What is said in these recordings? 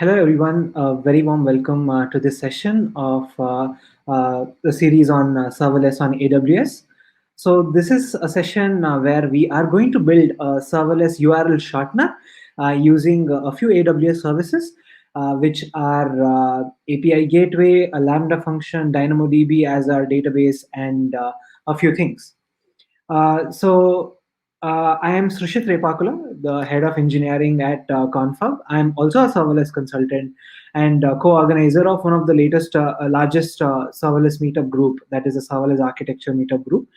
Hello, everyone. Very warm welcome to this session of the series on serverless on AWS. So, this is a session where we are going to build a serverless URL shortener using a few AWS services, which are API Gateway, a Lambda function, DynamoDB as our database, and a few things. I am Srishit Repakula, the head of engineering at Confab. I am also a serverless consultant and co-organizer of one of the largest serverless meetup group, that is a serverless architecture meetup group.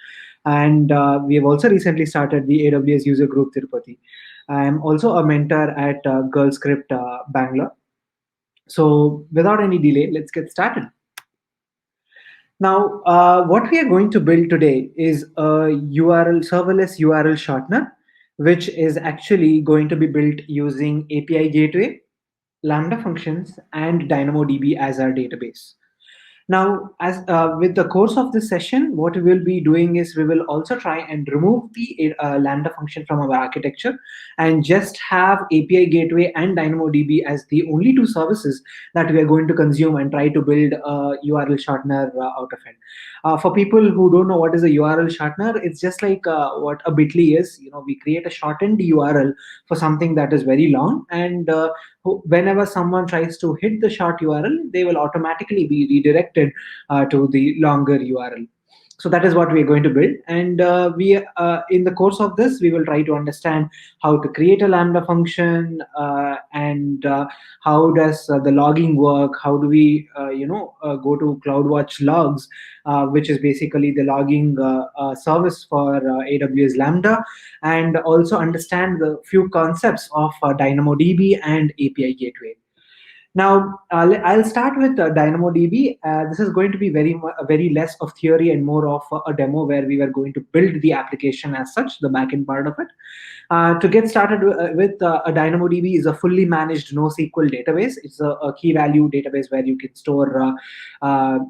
And we have also recently started the AWS user group Tirupati. I am also a mentor at GirlScript Bangalore. So without any delay, let's get started. Now, what we are going to build today is a URL serverless URL shortener, which is actually going to be built using API Gateway, Lambda functions, and DynamoDB as our database. Now, as with the course of this session, what we will be doing is we will also try and remove the Lambda function from our architecture and just have API Gateway and DynamoDB as the only two services that we are going to consume and try to build a URL shortener out of it. For people who don't know what is a URL shortener, it's just like what a Bitly is. We create a shortened URL for something that is very long, and whenever someone tries to hit the short URL, they will automatically be redirected to the longer URL. So that is what we are going to build, and we in the course of this we will try to understand how to create a Lambda function, and how does the logging work, how do we go to CloudWatch logs, which is basically the logging service for AWS Lambda, and also understand the few concepts of DynamoDB and API Gateway. Now, I'll start with DynamoDB. This is going to be very less of theory and more of a demo where we were going to build the application as such, the backend part of it. To get started with a DynamoDB is a fully managed NoSQL database. It's a key value database where you can store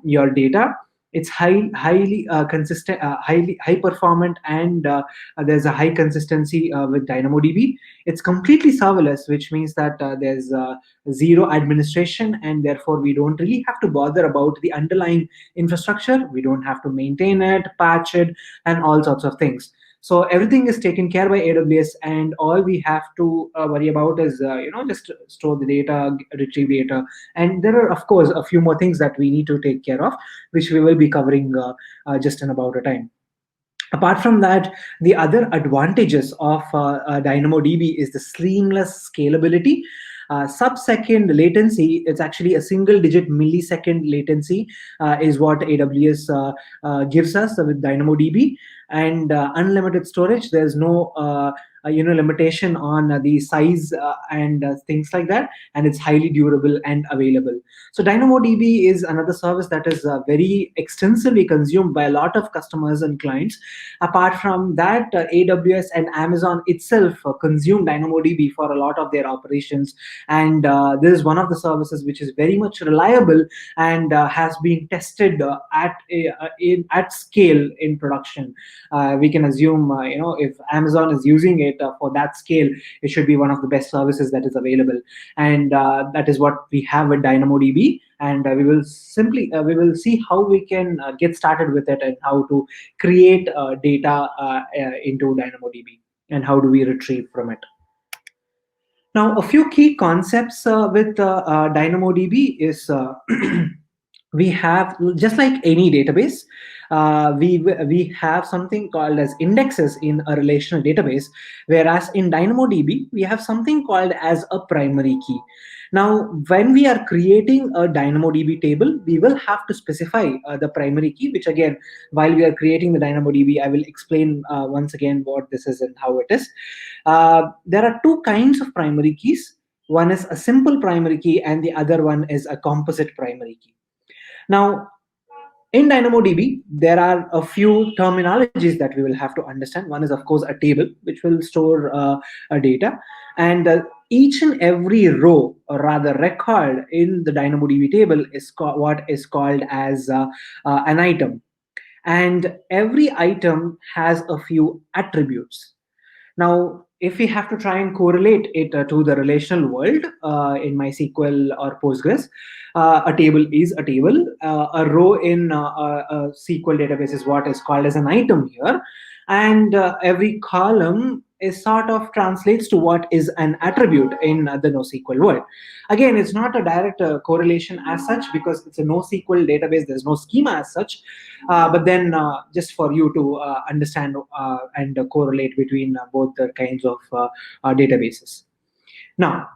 your data. It's highly consistent, highly high performant, and there's a high consistency with DynamoDB. It's completely serverless, which means that there's zero administration, and therefore we don't really have to bother about the underlying infrastructure. We don't have to maintain it, patch it, and all sorts of things. So everything is taken care by AWS, and all we have to worry about is just store the data, retrieve data, and there are of course a few more things that we need to take care of, which we will be covering just in about a time. Apart from that, the other advantages of DynamoDB is the seamless scalability. Sub-second latency, it's actually a single digit millisecond latency is what AWS gives us with DynamoDB, and unlimited storage. There's no limitation on the size and things like that, and it's highly durable and available. So DynamoDB is another service that is very extensively consumed by a lot of customers and clients. Apart from that, AWS and Amazon itself consume DynamoDB for a lot of their operations, and this is one of the services which is very much reliable and has been tested at scale in production. We can assume, if Amazon is using it for that scale, it should be one of the best services that is available, and that is what we have with DynamoDB. And we will see how we can get started with it and how to create data into DynamoDB and how do we retrieve from it. Now, a few key concepts with DynamoDB is we have, just like any database, we have something called as indexes in a relational database, whereas in DynamoDB we have something called as a primary key. Now, when we are creating a DynamoDB table, we will have to specify the primary key, which again, while we are creating the DynamoDB, I will explain once again what this is and how it is. There are two kinds of primary keys. One is a simple primary key, and the other one is a composite primary key. Now, in DynamoDB, there are a few terminologies that we will have to understand. One is, of course, a table, which will store a data. And each and every row, or rather record in the DynamoDB table is what is called as an item. And every item has a few attributes. Now, if we have to try and correlate it to the relational world in MySQL or Postgres, a table is a table. A row in a SQL database is what is called as an item here, and every column is sort of translates to what is an attribute in the NoSQL world. Again, it's not a direct correlation as such because it's a NoSQL database. There's no schema as such, but then just for you to understand and correlate between both the kinds of databases. Now,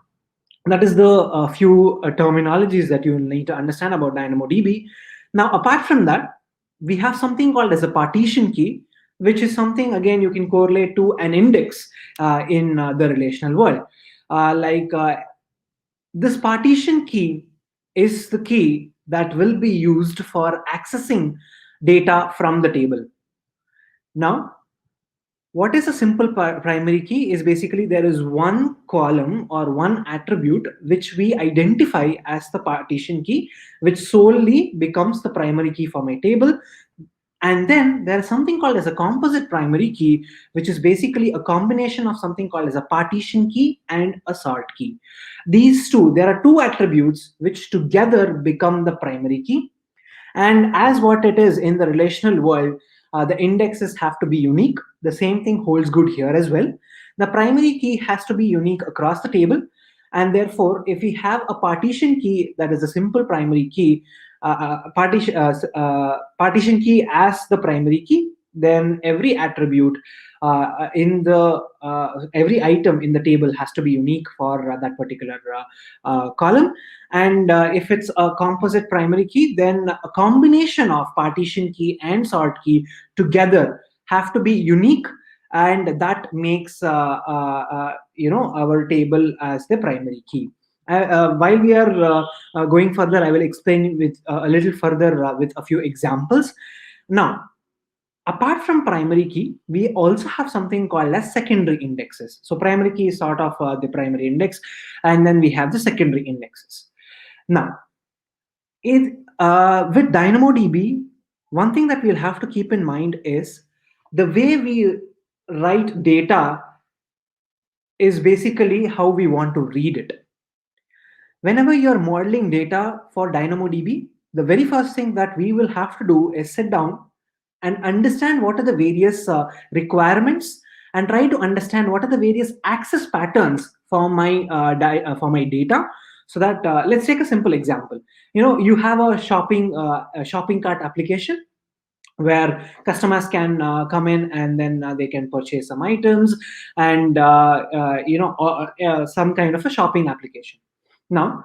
that is the few terminologies that you need to understand about DynamoDB. Now, apart from that, we have something called as a partition key, which is something again you can correlate to an index in the relational world. Like this partition key is the key that will be used for accessing data from the table. Now, what is a simple primary key is basically there is one column or one attribute which we identify as the partition key, which solely becomes the primary key for my table. And then there is something called as a composite primary key, which is basically a combination of something called as a partition key and a sort key. These two, there are two attributes which together become the primary key. And as what it is in the relational world, the indexes have to be unique. The same thing holds good here as well. The primary key has to be unique across the table. And therefore, if we have a partition key that is a simple primary key, partition key as the primary key, then every attribute in the every item in the table has to be unique for that particular column. And if it's a composite primary key, then a combination of partition key and sort key together have to be unique, and that makes our table as the primary key. While we are going further, I will explain with a little further with a few examples. Now, apart from primary key, we also have something called as secondary indexes. So primary key is sort of the primary index, and then we have the secondary indexes. Now, with DynamoDB, one thing that we'll have to keep in mind is the way we write data is basically how we want to read it. Whenever you're modeling data for DynamoDB, the very first thing that we will have to do is sit down and understand what are the various requirements and try to understand what are the various access patterns for my data. So that let's take a simple example. You have a shopping cart application where customers can come in and then they can purchase some items and some kind of a shopping application. Now,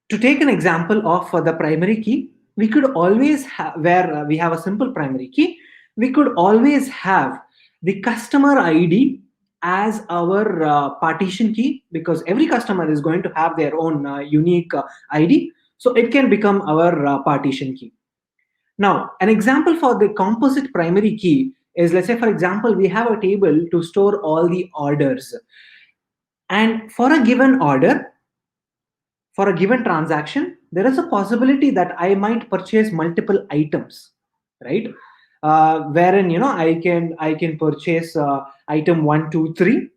to take an example of the primary key, we could always have, where we have a simple primary key, we could always have the customer ID as our partition key, because every customer is going to have their own unique ID. So it can become our partition key. Now, an example for the composite primary key is, let's say, for example, we have a table to store all the orders. And for a given order, for a given transaction, there is a possibility that I might purchase multiple items, right? Wherein I can purchase item 1, 2, 3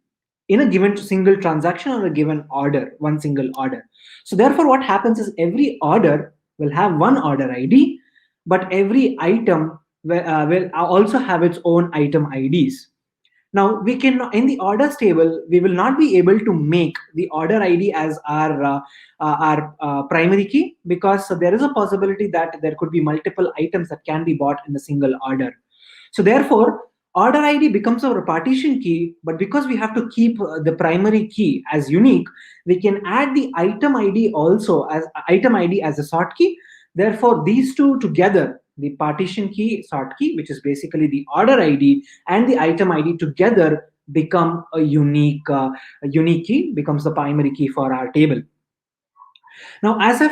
in a given single transaction or a given order, one single order. So therefore, what happens is every order will have one order ID, but every item will also have its own item IDs. Now, we can, in the orders table, we will not be able to make the order ID as our primary key, because there is a possibility that there could be multiple items that can be bought in a single order. So therefore, order ID becomes our partition key, but because we have to keep the primary key as unique, we can add the item ID also as item ID as a sort key. Therefore, these two together, the partition key, sort key, which is basically the order ID, and the item ID together become a unique key, becomes the primary key for our table. Now, as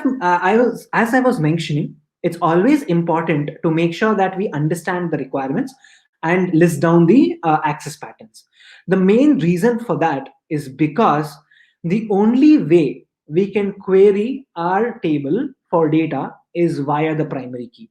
I was mentioning, it's always important to make sure that we understand the requirements and list down the access patterns. The main reason for that is because the only way we can query our table for data is via the primary key.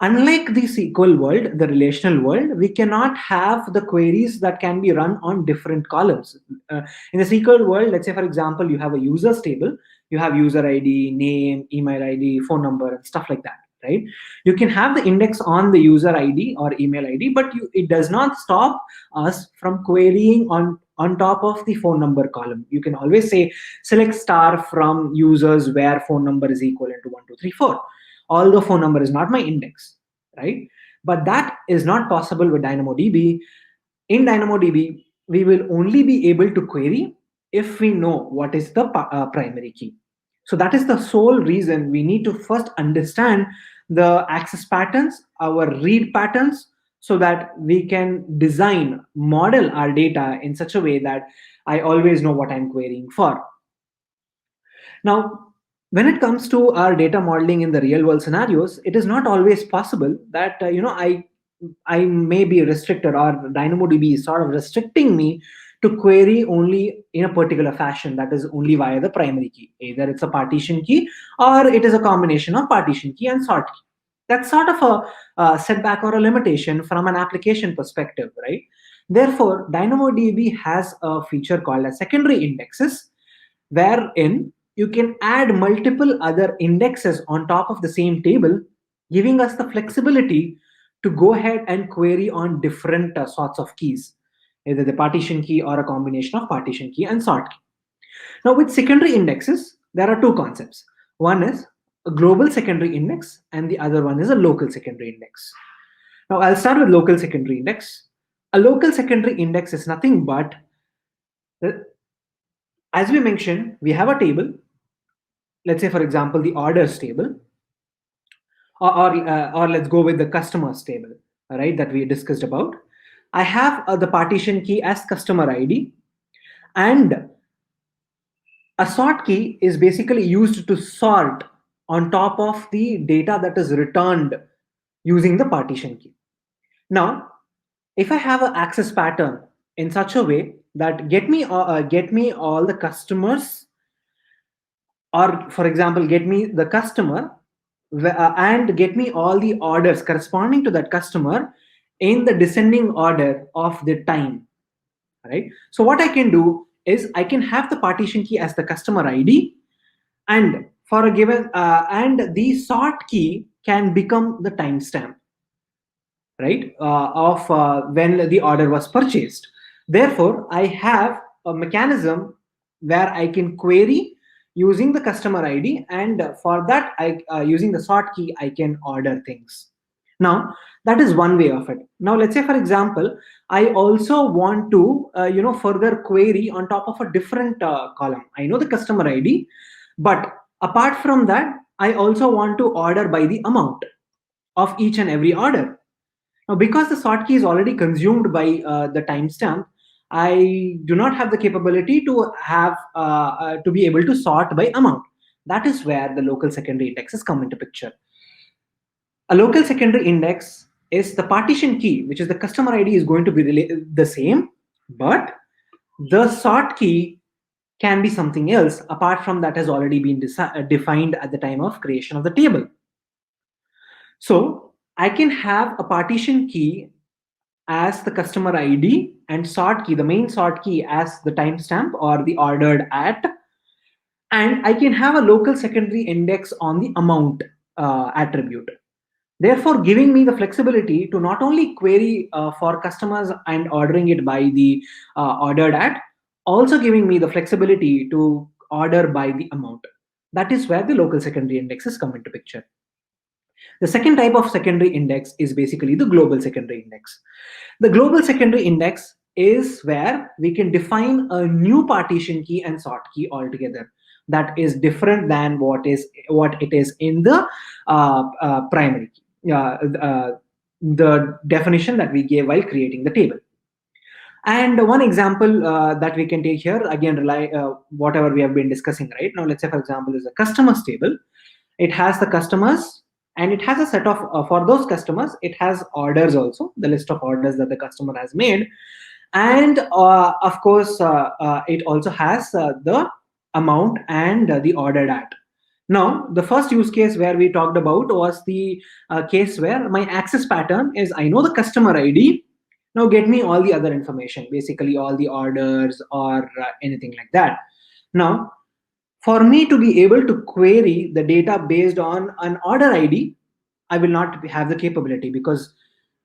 Unlike the SQL world, the relational world, we cannot have the queries that can be run on different columns. In the SQL world, let's say, for example, you have a users table, you have user ID, name, email ID, phone number, and stuff like that, right? You can have the index on the user ID or email ID, but it does not stop us from querying on top of the phone number column. You can always say select star from users where phone number is equivalent to 1234, although phone number is not my index, right? But that is not possible with DynamoDB. In DynamoDB, we will only be able to query if we know what is the primary key. So that is the sole reason we need to first understand the access patterns, our read patterns, so that we can design, model our data in such a way that I always know what I'm querying for. Now, when it comes to our data modeling in the real world scenarios, it is not always possible that I may be restricted, or DynamoDB is sort of restricting me to query only in a particular fashion, that is only via the primary key. Either it's a partition key or it is a combination of partition key and sort key. That's sort of a setback or a limitation from an application perspective, right? Therefore, DynamoDB has a feature called as secondary indexes, wherein you can add multiple other indexes on top of the same table, giving us the flexibility to go ahead and query on different sorts of keys, either the partition key or a combination of partition key and sort key. Now, with secondary indexes, there are two concepts. One is a global secondary index, and the other one is a local secondary index. Now, I'll start with local secondary index. A local secondary index is nothing but, uh, as we mentioned, we have a table. Let's say, for example, the orders table, or let's go with the customers table, right, that we discussed about. I have the partition key as customer ID, and a sort key is basically used to sort on top of the data that is returned using the partition key. Now, if I have an access pattern in such a way that get me all the customers, or for example, get me the customer, and get me all the orders corresponding to that customer in the descending order of the time, right? So what I can do is I can have the partition key as the customer ID, and for a given and the sort key can become the timestamp, right, of when the order was purchased. Therefore, I have a mechanism where I can query using the customer ID, and for that, using the sort key, I can order things. Now, that is one way of it. Now, let's say, for example, I also want to, further query on top of a different column. I know the customer ID, but apart from that, I also want to order by the amount of each and every order. Now, because the sort key is already consumed by the timestamp, I do not have the capability to be able to sort by amount. That is where the local secondary indexes come into picture. A local secondary index is the partition key, which is the customer ID, is going to be the same, but the sort key can be something else apart from that has already been defined at the time of creation of the table. So I can have a partition key as the customer ID, and sort key, the main sort key, as the timestamp or the ordered at, and I can have a local secondary index on the amount attribute. Therefore, giving me the flexibility to not only query for customers and ordering it by the ordered at, also giving me the flexibility to order by the amount. That is where the local secondary indexes come into picture. The second type of secondary index is basically the global secondary index. The global secondary index is where we can define a new partition key and sort key altogether that is different than what it is in the primary key, the definition that we gave while creating the table. And one example that we can take here, again, rely whatever we have been discussing right now. Let's say, for example, is a customers table. It has the customers, and it has a set of for those customers, it has orders also, the list of orders that the customer has made, and of course it also has the amount and the ordered at. Now, the first use case where we talked about was the case where my access pattern is I know the customer ID. Now, get me all the other information, basically all the orders or anything like that. Now, for me to be able to query the data based on an order ID, I will not have the capability because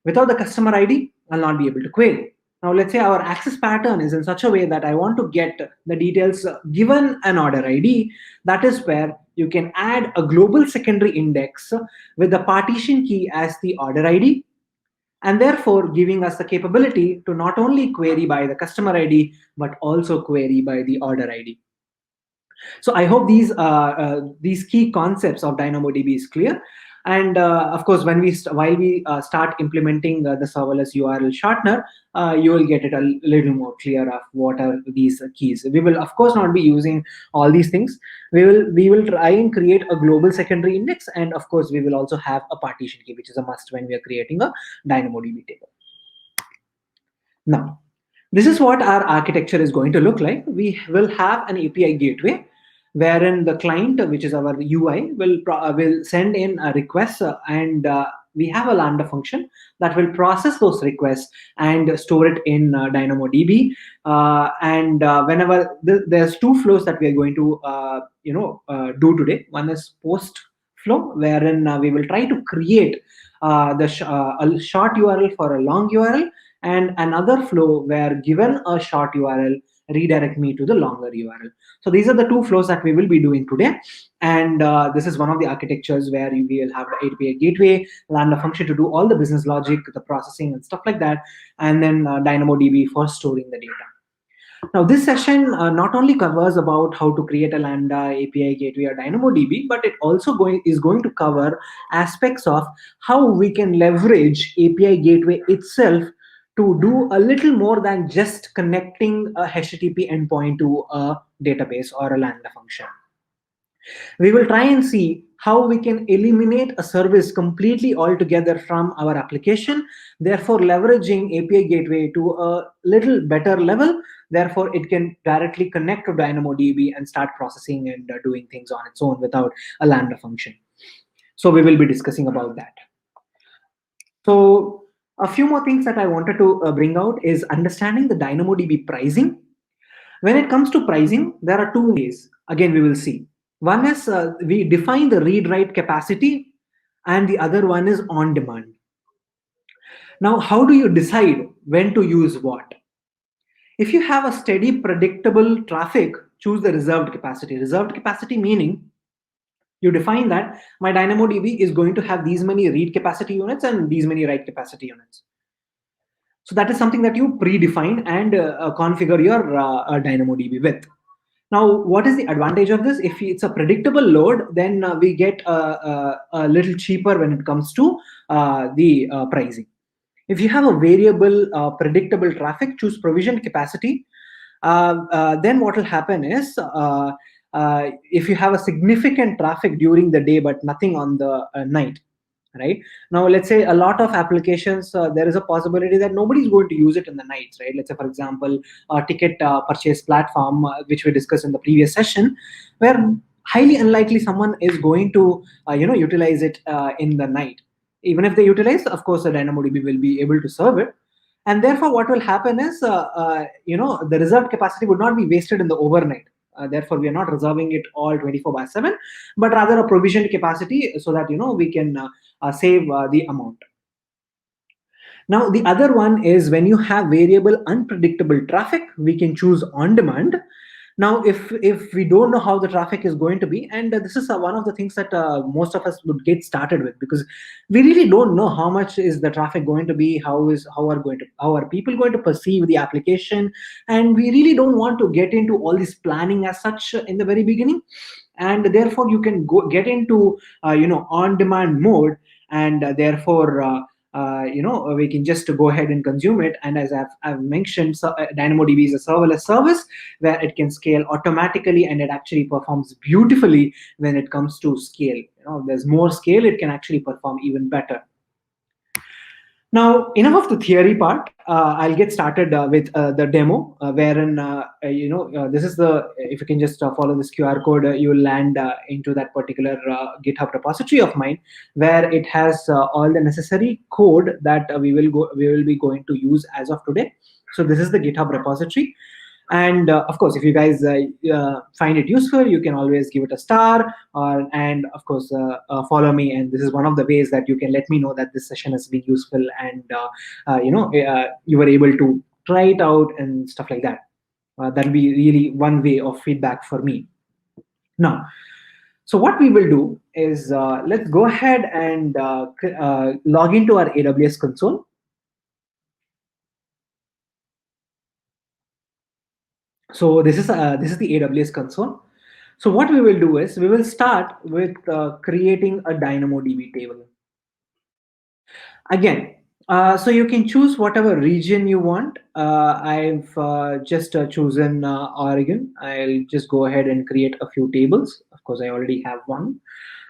without the customer ID, I'll not be able to query. Now, let's say our access pattern is in such a way that I want to get the details given an order ID. That is where you can add a global secondary index with the partition key as the order ID, and therefore giving us the capability to not only query by the customer ID but also query by the order ID. So I hope these key concepts of DynamoDB is clear. And of course, while we start implementing the serverless URL shortener, you will get it a little more clear of what are these keys. We will of course not be using all these things. We will try and create a global secondary index, and of course we will also have a partition key, which is a must when we are creating a DynamoDB table. Now, this is what our architecture is going to look like. We will have an API gateway wherein the client, which is our UI, will send in a request, and we have a Lambda function that will process those requests and store it in DynamoDB. And whenever there's two flows that we are going to do today. One is post flow, wherein we will try to create a short URL for a long URL, and another flow where given a short URL, redirect me to the longer URL. So these are the two flows that we will be doing today. And this is one of the architectures where we will have the API gateway, Lambda function to do all the business logic, the processing and stuff like that, and then DynamoDB for storing the data. Now, this session not only covers about how to create a Lambda API gateway or DynamoDB, but it also is going to cover aspects of how we can leverage API gateway itself to do a little more than just connecting a HTTP endpoint to a database or a Lambda function. We will try and see how we can eliminate a service completely altogether from our application, therefore leveraging API gateway to a little better level. Therefore, it can directly connect to DynamoDB and start processing and doing things on its own without a Lambda function. So we will be discussing about that. So a few more things that I wanted to bring out is understanding the DynamoDB pricing. When it comes to pricing, there are two ways. Again, we will see. One is we define the read-write capacity, and the other one is on demand. Now, how do you decide when to use what? If you have a steady, predictable traffic, choose the reserved capacity. Reserved capacity meaning you define that my DynamoDB is going to have these many read capacity units and these many write capacity units. So that is something that you predefine and configure your DynamoDB with. Now, what is the advantage of this? If it's a predictable load, then we get a little cheaper when it comes to the pricing. If you have a variable, predictable traffic, choose provisioned capacity. Then what will happen is, if you have a significant traffic during the day but nothing on the night, right? Now, let's say a lot of applications, there is a possibility that nobody's going to use it in the nights, right? Let's say, for example, a ticket purchase platform, which we discussed in the previous session, where highly unlikely someone is going to, utilize it in the night. Even if they utilize, of course, the DynamoDB will be able to serve it. And therefore, what will happen is, the reserved capacity would not be wasted in the overnight. Therefore, we are not reserving it all 24/7, but rather a provisioned capacity so that we can save the amount. Now, the other one is when you have variable unpredictable traffic, we can choose on demand. Now, if we don't know how the traffic is going to be, and this is one of the things that most of us would get started with, because we really don't know how much is the traffic going to be, how are people going to perceive the application, and we really don't want to get into all this planning as such in the very beginning. And therefore, you can get into on demand mode, and therefore we can just go ahead and consume it. And as I've mentioned, DynamoDB is a serverless service where it can scale automatically, and it actually performs beautifully when it comes to scale. There's more scale, it can actually perform even better. Now, enough of the theory part. I'll get started with the demo, wherein this is the. If you can just follow this QR code, you will land into that particular GitHub repository of mine, where it has all the necessary code that we will be going to use as of today. So this is the GitHub repository. And of course, if you guys find it useful, you can always give it a star, and of course follow me. And this is one of the ways that you can let me know that this session has been useful, and you were able to try it out and stuff like that. That'll be really one way of feedback for me. Now, so what we will do is let's go ahead and log into our AWS console. So this is the AWS console. So what we will do is we will start with creating a DynamoDB table. Again, so you can choose whatever region you want. I've just chosen Oregon. I'll just go ahead and create a few tables. Of course, I already have one.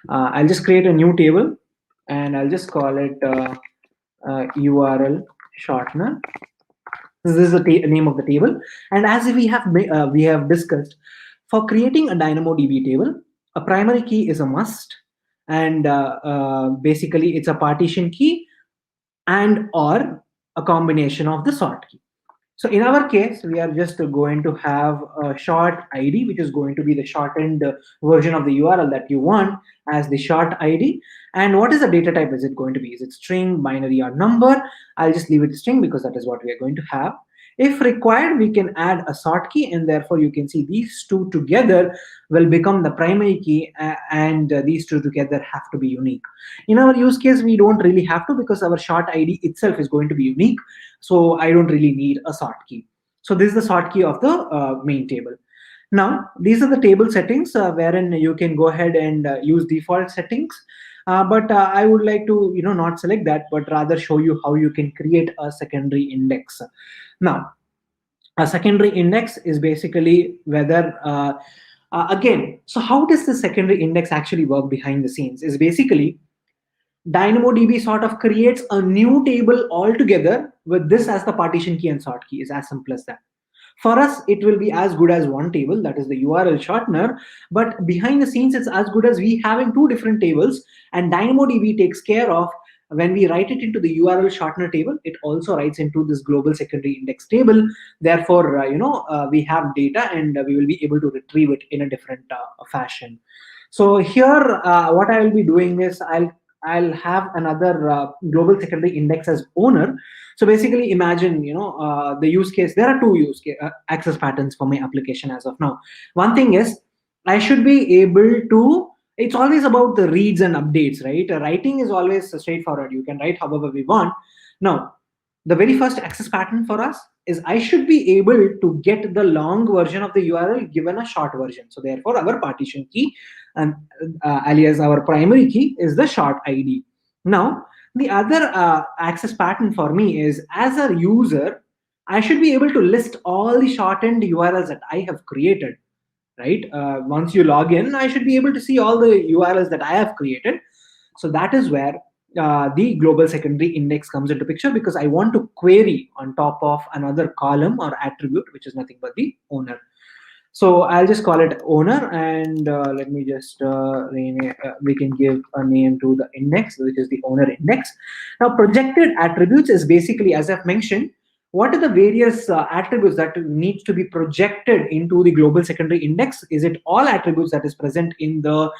I'll just create a new table, and I'll just call it URL shortener. This is the name of the table. And as we have discussed, for creating a DynamoDB table, a primary key is a must, and basically it's a partition key and or a combination of the sort key. So in our case, we are just going to have a short ID, which is going to be the shortened version of the URL that you want as the short ID. And what is the data type is it going to be? Is it string, binary, or number? I'll just leave it string because that is what we are going to have. If required, we can add a sort key, and therefore you can see these two together will become the primary key, and these two together have to be unique. In our use case, we don't really have to because our short ID itself is going to be unique. So I don't really need a sort key. So this is the sort key of the main table. Now, these are the table settings wherein you can go ahead and use default settings. But I would like to, not select that, but rather show you how you can create a secondary index. Now, a secondary index is basically whether, again, so how does the secondary index actually work behind the scenes? Is basically DynamoDB sort of creates a new table altogether with this as the partition key and sort key. Is as simple as that. For us, it will be as good as one table, that is the URL shortener, but behind the scenes, it's as good as we having two different tables, and DynamoDB takes care of when we write it into the URL shortener table, it also writes into this global secondary index table. Therefore, we have data, and we will be able to retrieve it in a different fashion. So here, what I will be doing is I'll have another global secondary index as owner. So basically, imagine the use case. There are two access patterns for my application as of now. One thing is I should be able to. It's always about the reads and updates, right? Writing is always straightforward. You can write however we want. Now, the very first access pattern for us is I should be able to get the long version of the URL given a short version. So therefore, our partition key and alias our primary key is the short ID. Now, the other access pattern for me is as a user, I should be able to list all the shortened URLs that I have created, right? Once you log in, I should be able to see all the URLs that I have created. So that is where the global secondary index comes into picture, because I want to query on top of another column or attribute, which is nothing but the owner. So I'll just call it owner, and let me just we can give a name to the index, which is the owner index. Now, projected attributes is basically, as I've mentioned, what are the various attributes that needs to be projected into the global secondary index? Is it all attributes that is present in the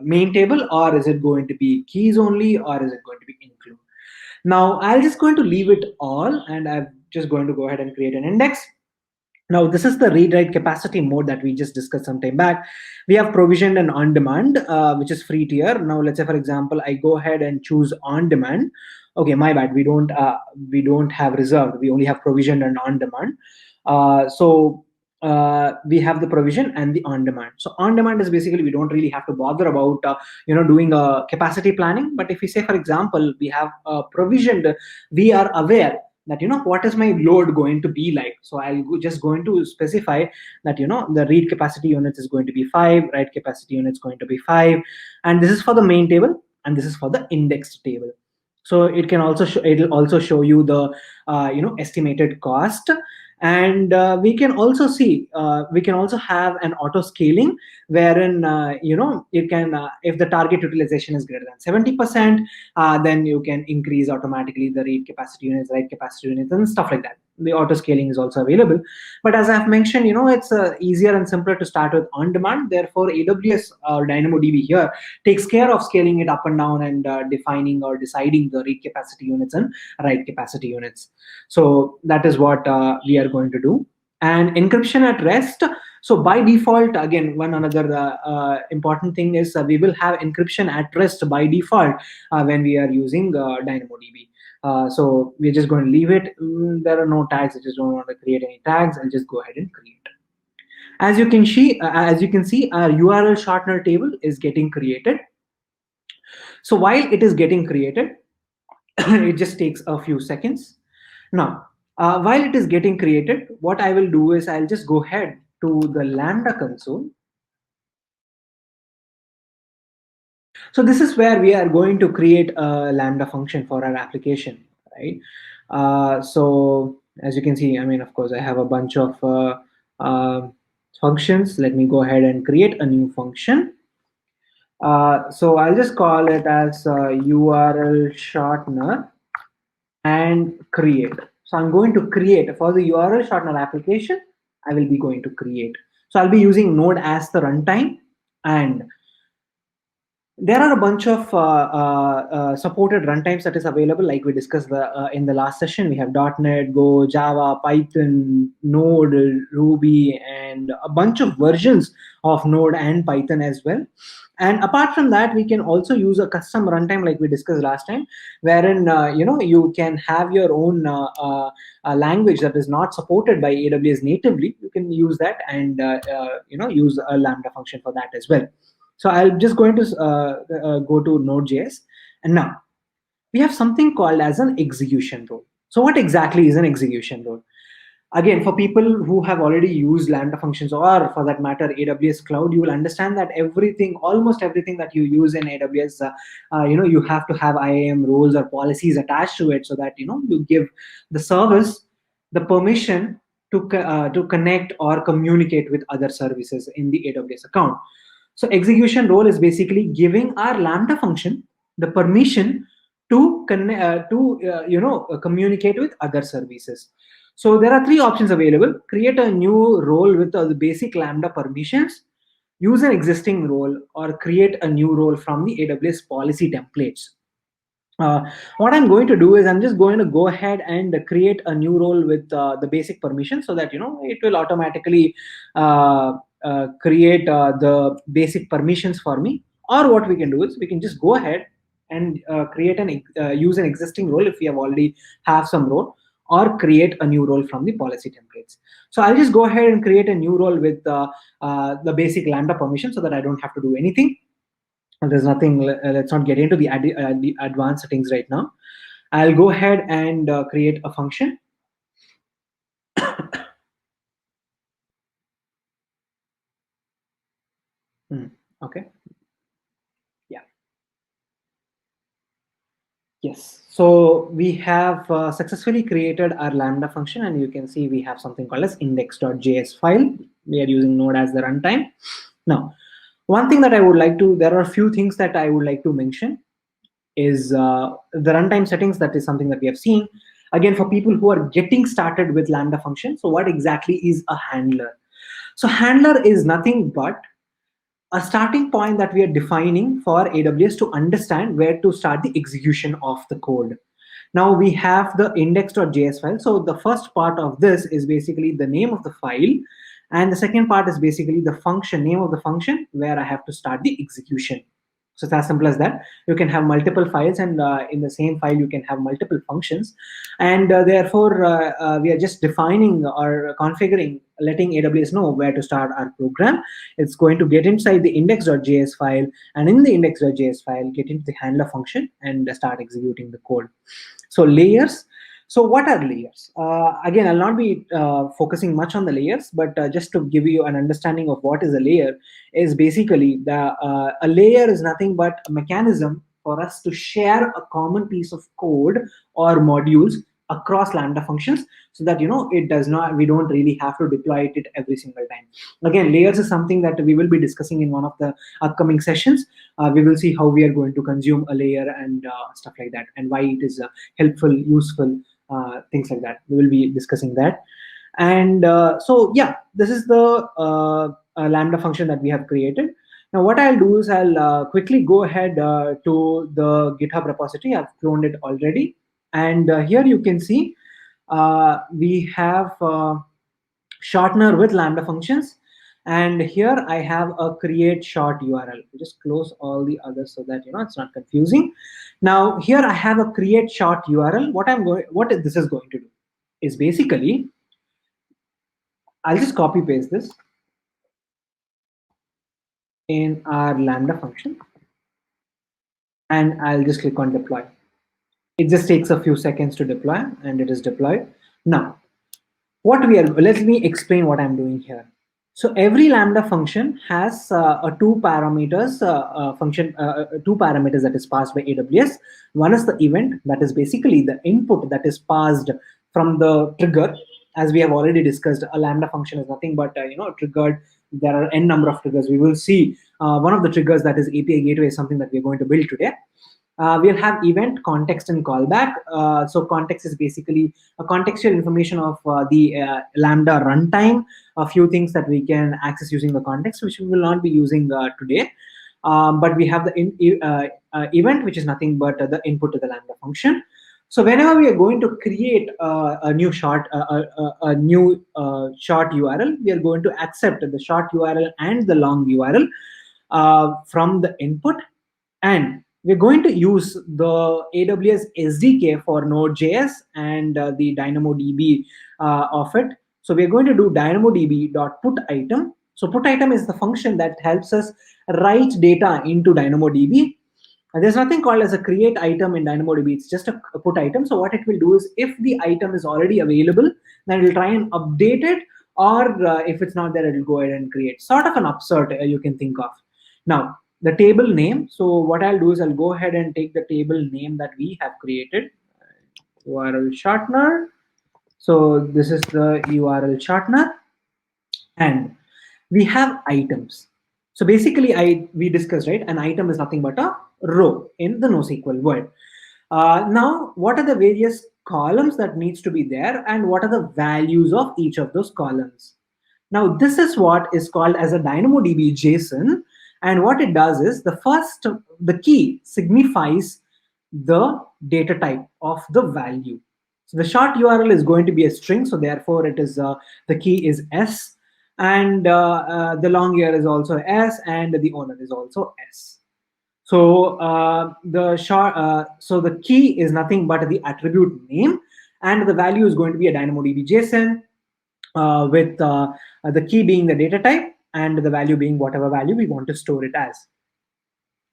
main table, or is it going to be keys only, or is it going to be include? Now, I'll just going to leave it all, and I'm just going to go ahead and create an index. Now, this is the read-write capacity mode that we just discussed some time back. We have provisioned and on-demand, which is free tier. Now, let's say, for example, I go ahead and choose on-demand. Okay, my bad. We don't have reserved. We only have provisioned and on-demand. So we have the provision and the on-demand. So on-demand is basically we don't really have to bother about doing a capacity planning. But if we say, for example, we have provisioned, we are aware that what is my load going to be like. So just going to specify that the read capacity units is going to be 5, write capacity units going to be 5, and this is for the main table. and this is for the indexed table. So it'll also show you the estimated cost. And we can also have an auto scaling, wherein you can, if the target utilization is greater than 70%, then you can increase automatically the read capacity units, write capacity units, and stuff like that. The auto scaling is also available. But as I've mentioned, it's easier and simpler to start with on demand. Therefore, AWS or DynamoDB here takes care of scaling it up and down, and defining or deciding the read capacity units and write capacity units. So that is what we are going to do. And encryption at rest. So by default, again, one another important thing is, we will have encryption at rest by default when we are using DynamoDB. So we're just going to leave it. There are no tags. I just don't want to create any tags. I'll just go ahead and create. As you can see, our URL shortener table is getting created. So while it is getting created, it just takes a few seconds. Now, while it is getting created, what I will do is I'll just go ahead to the Lambda console. So this is where we are going to create a Lambda function for our application, right? So as you can see, I mean, of course, I have a bunch of functions. Let me go ahead and create a new function. So I'll just call it as URL shortener and create. So I'm going to create for the URL shortener application. I will be going to create. So I'll be using Node as the runtime, and there are a bunch of supported runtimes that is available, like we discussed in the last session. We have .NET, Go, Java, Python, Node, Ruby, and a bunch of versions of Node and Python as well. And apart from that, we can also use a custom runtime, like we discussed last time, wherein you can have your own language that is not supported by AWS natively. You can use that, and use a Lambda function for that as well. So I'm just going to go to Node.js, and now we have something called as an execution role. So what exactly is an execution role? Again, for people who have already used Lambda functions, or for that matter AWS cloud, you will understand that almost everything that you use in AWS, you have to have IAM roles or policies attached to it, so that you give the service the permission to connect or communicate with other services in the AWS account. So execution role is basically giving our Lambda function the permission to communicate with other services. So there are three options available: create a new role with the basic Lambda permissions, use an existing role, or create a new role from the AWS policy templates. What I'm going to do is I'm just going to go ahead and create a new role with the basic permission, so that it will automatically create the basic permissions for me. Or what we can do is we can just go ahead and use an existing role if we have already have some role, or create a new role from the policy templates. So I'll just go ahead and create a new role with the basic Lambda permission, so that I don't have to do anything. There's nothing. Let's not get into the advanced settings right now. I'll go ahead and create a function. Okay. Yeah. Yes. So we have successfully created our Lambda function, and you can see we have something called as index.js file. We are using Node as the runtime. Now, one thing that there are a few things that I would like to mention is the runtime settings. That is something that we have seen. Again, for people who are getting started with Lambda function, so what exactly is a handler? So handler is nothing but a starting point that we are defining for AWS to understand where to start the execution of the code. Now we have the index.js file. So the first part of this is basically the name of the file, and the second part is basically the function, name of the function where I have to start the execution. So it's as simple as that. You can have multiple files, and in the same file you can have multiple functions, and therefore we are just defining or configuring, letting AWS know where to start our program. It's going to get inside the index.js file, and in the index.js file get into the handler function and start executing the code. So layers. So what are layers? Again, I'll not be focusing much on the layers, but just to give you an understanding of what is a layer, is basically a layer is nothing but a mechanism for us to share a common piece of code or modules across Lambda functions, so that it does not we don't really have to deploy it every single time. Again, layers is something that we will be discussing in one of the upcoming sessions. We will see how we are going to consume a layer and stuff like that, and why it is helpful, useful, things like that. We will be discussing that. And so yeah, this is the Lambda function that we have created. Now what I'll do is I'll quickly go ahead to the GitHub repository. I've cloned it already, and here you can see we have shortener with Lambda functions, and here I have a create short URL. Just close all the others so that it's not confusing. Now here I have a create short URL. What this is going to do is basically, I'll just copy paste this in our Lambda function, and I'll just click on deploy. It just takes a few seconds to deploy, and it is deployed. Now, let me explain what I'm doing here. So every Lambda function has a two parameters two parameters that is passed by AWS. One is the event, that is basically the input that is passed from the trigger. As we have already discussed, a Lambda function is nothing but triggered. There are n number of triggers. We will see one of the triggers, that is API gateway, is something that we're going to build today. We'll have event, context, and callback. So context is basically a contextual information of the Lambda runtime, a few things that we can access using the context, which we will not be using today. But we have the event, which is nothing but the input to the Lambda function. So whenever we are going to create a new short short URL, we are going to accept the short URL and the long URL from the input, and we're going to use the AWS SDK for Node.js and the DynamoDB of it. So we're going to do DynamoDB.putItem. So putItem is the function that helps us write data into DynamoDB. And there's nothing called as a create item in DynamoDB. It's just a put item. So what it will do is, if the item is already available, then it will try and update it, or if it's not there, it will go ahead and create. Sort of an upsert you can think of. Now, the table name. So what I'll do is I'll go ahead and take the table name that we have created, URL shortener. So this is the URL shortener, and we have items. So basically, we discussed, right? An item is nothing but a row in the NoSQL world. Now, what are the various columns that needs to be there, and what are the values of each of those columns? Now, this is what is called as a DynamoDB JSON. And what it does is, the key signifies the data type of the value. So the short URL is going to be a string. So therefore, it is the key is S, and the long URL is also S, and the owner is also S. So so the key is nothing but the attribute name, and the value is going to be a DynamoDB JSON with the key being the data type, and the value being whatever value we want to store it as.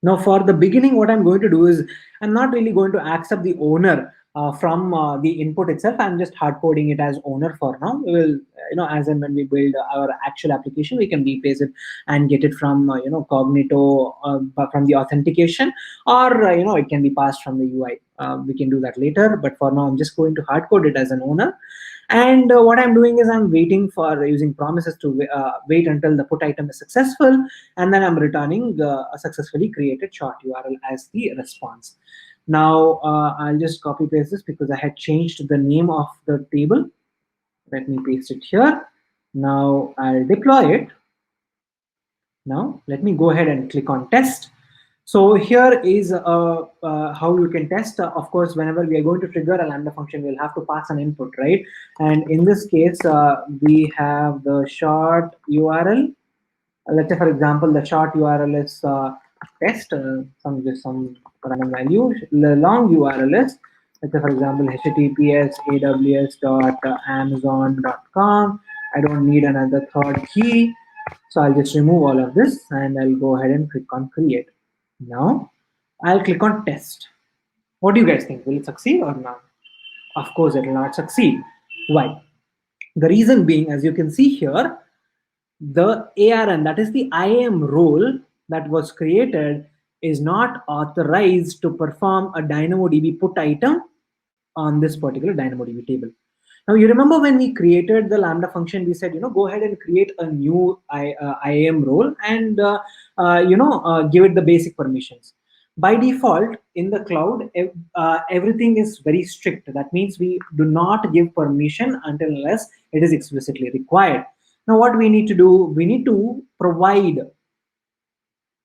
Now, for the beginning, what I'm going to do is, I'm not really going to accept the owner from the input itself. I'm just hard coding it as owner for now. We will, as and when we build our actual application, we can replace it and get it from, Cognito, from the authentication, or, it can be passed from the UI. We can do that later, but for now, I'm just going to hard code it as an owner. And what I'm doing is, I'm waiting for using promises to wait until the put item is successful, and then I'm returning a successfully created short URL as the response. Now, I'll just copy paste this because I had changed the name of the table. Let me paste it here. Now I'll deploy it. Now let me go ahead and click on test. So here is how you can test. Of course, whenever we are going to trigger a Lambda function, we'll have to pass an input, right? And in this case, we have the short URL. Let's say, for example, the short URL is test, some random value. The long URL is, let's say, for example, https aws.amazon.com. I don't need another third key. So I'll just remove all of this, and I'll go ahead and click on create. Now, I'll click on test. What do you guys think? Will it succeed or not? Of course, it will not succeed. Why? The reason being, as you can see here, the ARN, that is the IAM role that was created, is not authorized to perform a DynamoDB put item on this particular DynamoDB table. Now, you remember when we created the Lambda function, we said, go ahead and create a new IAM role and, give it the basic permissions. By default, in the cloud, everything is very strict. That means we do not give permission until unless it is explicitly required. Now, what we need to do, we need to provide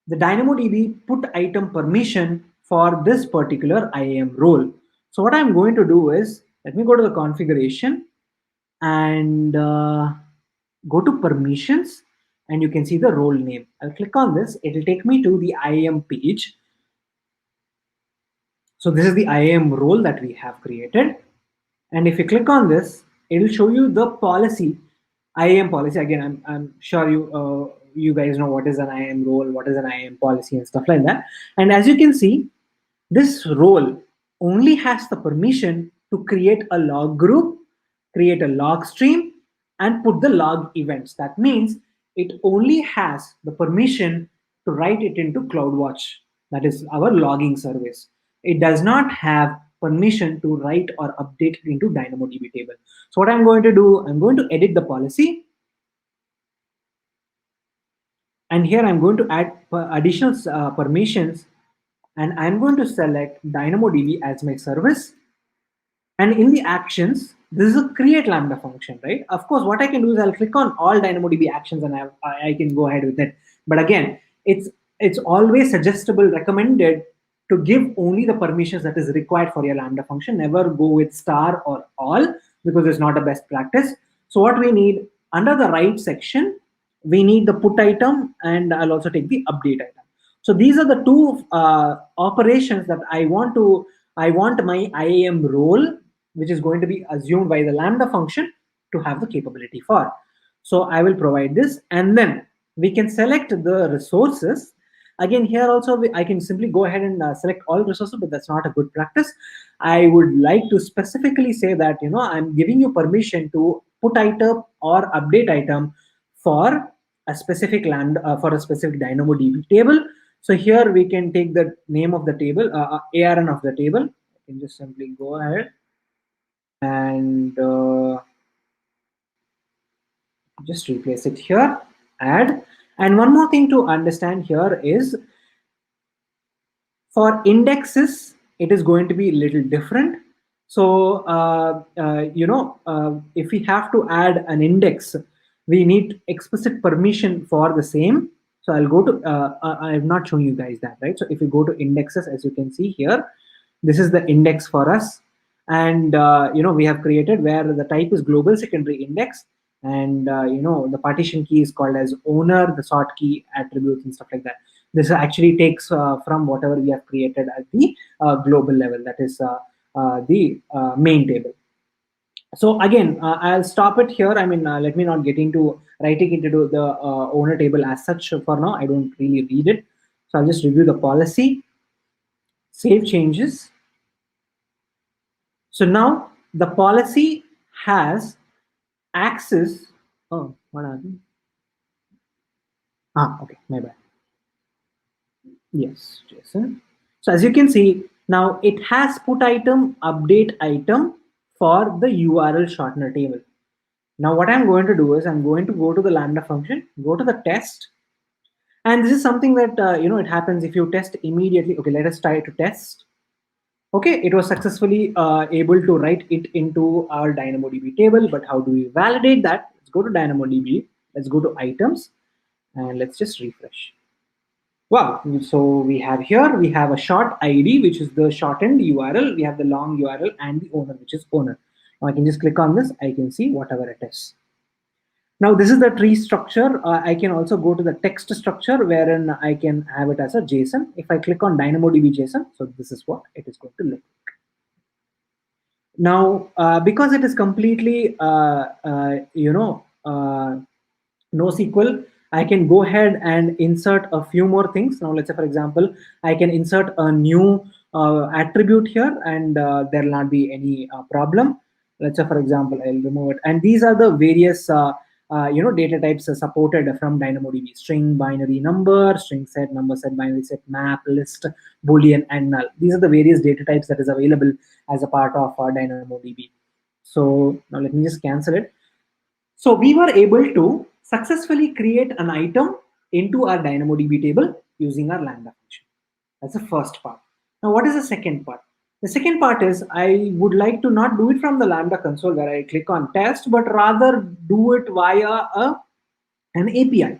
the DynamoDB put item permission for this particular IAM role. So what I'm going to do is, let me go to the configuration and go to permissions, and you can see the role name. I'll click on this. It will take me to the IAM page. So this is the IAM role that we have created. And if you click on this, it will show you the policy, IAM policy. Again, I'm sure you guys know what is an IAM role, what is an IAM policy and stuff like that. And as you can see, this role only has the permission to create a log group, create a log stream, and put the log events. That means it only has the permission to write it into CloudWatch. That is our logging service. It does not have permission to write or update into DynamoDB table. So what I'm going to do, I'm going to edit the policy. And here I'm going to add additional permissions, and I'm going to select DynamoDB as my service. And in the actions, this is a create Lambda function, right? Of course, what I can do is I'll click on all DynamoDB actions and I can go ahead with it. But again, it's always suggestible, recommended to give only the permissions that is required for your Lambda function. Never go with star or all, because it's not a best practice. So what we need, under the right section, we need the put item, and I'll also take the update item. So these are the two operations that I want my IAM role, which is going to be assumed by the Lambda function, to have the capability for. So I will provide this, and then we can select the resources. Again, here also I can simply go ahead and select all resources, but that's not a good practice. I would like to specifically say that I'm giving you permission to put item or update item for a specific Lambda for a specific DynamoDB table. So here we can take the name of the table, ARN of the table. I can just simply go ahead and just replace it here, add. And one more thing to understand here is, for indexes, it is going to be a little different. So, if we have to add an index, we need explicit permission for the same. So I'll go to, I have not shown you guys that, right? So if you go to indexes, as you can see here, this is the index for us. And, we have created where the type is global secondary index. And, the partition key is called as owner, the sort key attributes and stuff like that. This actually takes from whatever we have created at the global level, that is the main table. So again, I'll stop it here. I mean, let me not get into writing into the owner table as such for now. I don't really read it. So I'll just review the policy, save changes. So now the policy has access. Oh, what happened? Okay, my bad. Yes, Jason. So as you can see, now it has put item, update item for the URL shortener table. Now what I'm going to do is I'm going to go to the Lambda function, go to the test. And this is something that, it happens if you test immediately. Okay, let us try to test. Okay, it was successfully able to write it into our DynamoDB table, but how do we validate that? Let's go to DynamoDB, let's go to items, and let's just refresh. Wow, so we have here, we have a short ID, which is the shortened URL. We have the long URL and the owner, which is owner. Now I can just click on this, I can see whatever it is. Now this is the tree structure. I can also go to the text structure wherein I can have it as a JSON. If I click on DynamoDB JSON, so this is what it is going to look like. Now, because it is completely, NoSQL, I can go ahead and insert a few more things. Now, let's say, for example, I can insert a new attribute here, and there will not be any problem. Let's say, for example, I'll remove it. And these are the various data types are supported from DynamoDB: string, binary, number, string set, number set, binary set, map, list, boolean, and null. These are the various data types that is available as a part of our DynamoDB. So now let me just cancel it. So we were able to successfully create an item into our DynamoDB table using our Lambda function. That's the first part. Now, what is the second part? The second part is I would like to not do it from the Lambda console where I click on test, but rather do it via an API,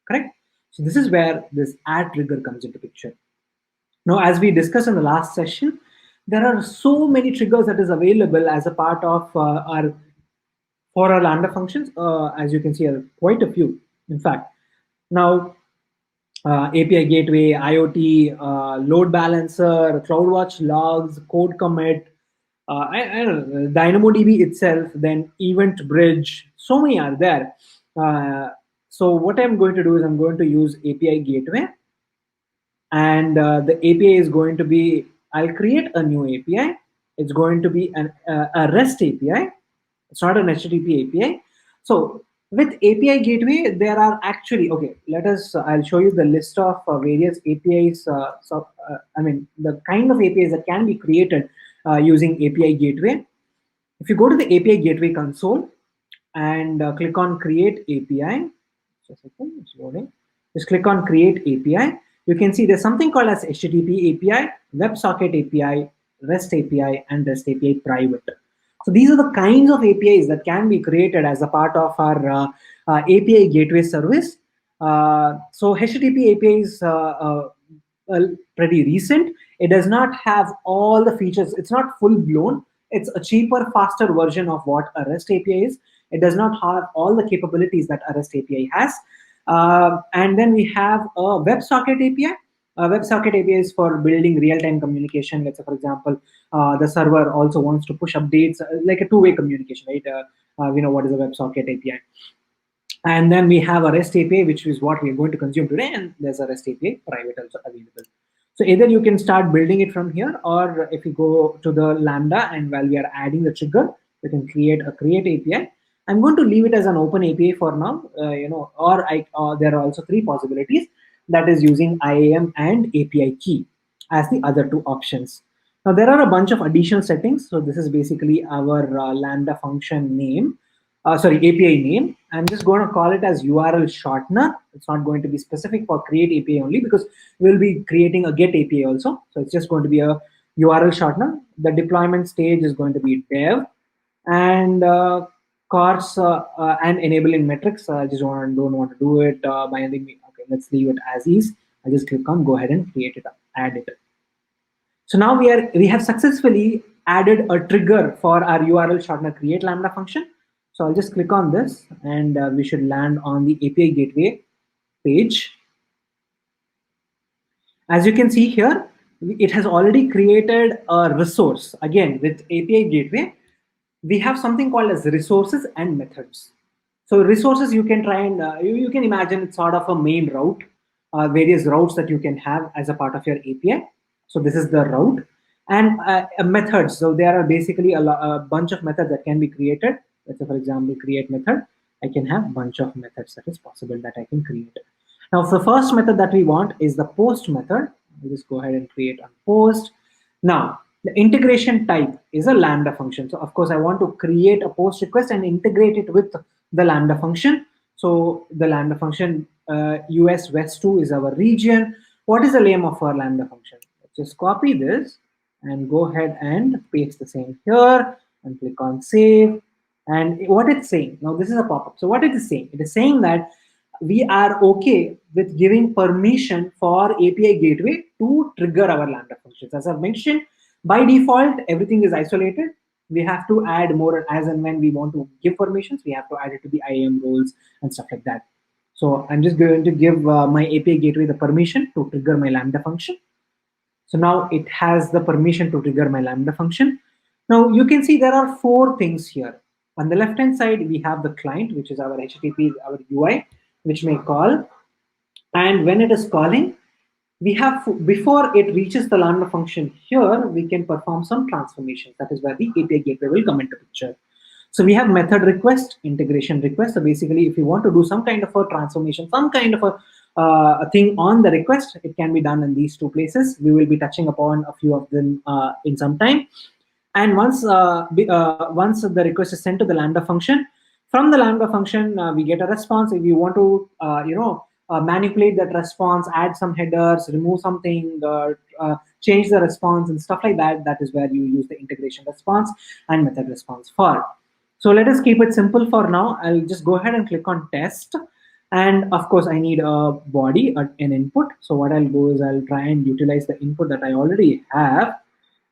correct? So this is where this add trigger comes into picture. Now, as we discussed in the last session, there are so many triggers that is available as a part of our for our Lambda functions. As you can see, quite a few, in fact. Now, API gateway, IoT, load balancer, CloudWatch logs, code commit, I don't know, DynamoDB itself, then Event Bridge. So many are there. So what I'm going to do is I'm going to use API gateway, and the API is going to be, I'll create a new API. It's going to be a REST API. It's not an HTTP API. So with API gateway, there are actually, okay, I'll show you the list of various APIs. I mean, the kind of APIs that can be created using API gateway. If you go to the API gateway console and click on create API, just a second, it's loading. Just click on create API. You can see there's something called as HTTP API, WebSocket API, REST API, and REST API private. So these are the kinds of APIs that can be created as a part of our API gateway service. So HTTP API is pretty recent. It does not have all the features. It's not full blown. It's a cheaper, faster version of what a REST API is. It does not have all the capabilities that a REST API has. And then we have a WebSocket API. WebSocket API is for building real-time communication. Let's say, for example, the server also wants to push updates, like a two-way communication, right? We know what is a WebSocket API. And then we have a REST API, which is what we're going to consume today, and there's a REST API private also available. So either you can start building it from here, or if you go to the Lambda and while we are adding the trigger, you can create a create API. I'm going to leave it as an open API for now, or there are also three possibilities, that is using IAM and API key as the other two options. Now there are a bunch of additional settings. So this is basically our Lambda function name. API name. I'm just going to call it as URL shortener. It's not going to be specific for create API only, because we'll be creating a get API also. So it's just going to be a URL shortener. The deployment stage is going to be dev, and course and enabling metrics. I just don't want to do it by anything. Okay, let's leave it as is. I just click on go ahead and create it, add it. So now we have successfully added a trigger for our URL shortener create Lambda function. So I'll just click on this, and we should land on the API gateway page. As you can see here, it has already created a resource. Again, with API gateway, we have something called as resources and methods. So resources, you can try and you can imagine it's sort of a main route, various routes that you can have as a part of your API. So this is the route, and methods. So there are basically a bunch of methods that can be created. Let's say, for example, create method. I can have a bunch of methods that is possible that I can create. Now, the first method that we want is the post method. I'll just go ahead and create a post. Now, the integration type is a Lambda function. So, of course, I want to create a post request and integrate it with the Lambda function. So, the Lambda function US West 2 is our region. What is the name of our Lambda function? Let's just copy this and go ahead and paste the same here and click on save. And what it's saying, now this is a pop-up. So what it is saying? It is saying that we are okay with giving permission for API gateway to trigger our Lambda functions. As I've mentioned, by default, everything is isolated. We have to add more as and when we want to give permissions. We have to add it to the IAM roles and stuff like that. So I'm just going to give my API gateway the permission to trigger my Lambda function. So now it has the permission to trigger my Lambda function. Now you can see there are four things here. On the left-hand side, we have the client, which is our HTTP, our UI, which may call. And when it is calling, we have, before it reaches the Lambda function here, we can perform some transformations. That is where the API gateway will come into picture. So we have method request, integration request. So basically, if you want to do some kind of a transformation, some kind of a thing on the request, it can be done in these two places. We will be touching upon a few of them in some time. And once the request is sent to the Lambda function, from the Lambda function we get a response. If you want to manipulate that response, add some headers, remove something, change the response and stuff like that, that is where you use the integration response and method response for. So let us keep it simple for now. I'll just go ahead and click on test. And of course, I need a body, an input. So what I'll do is I'll try and utilize the input that I already have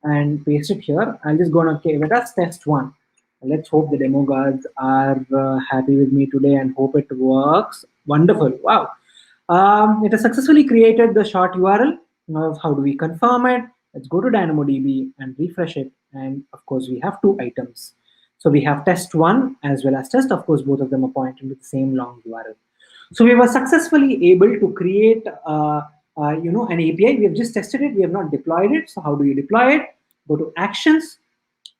and paste it here. I'll just go on, okay, let us test one. Let's hope the demo guards are happy with me today and hope it works. Wonderful. Wow. It has successfully created the short URL. Now, how do we confirm it? Let's go to DynamoDB and refresh it. And of course, we have two items. So we have test1 as well as test. Of course, both of them are pointing to the same long URL. So we were successfully able to create an API. We have just tested it. We have not deployed it. So how do you deploy it? Go to Actions,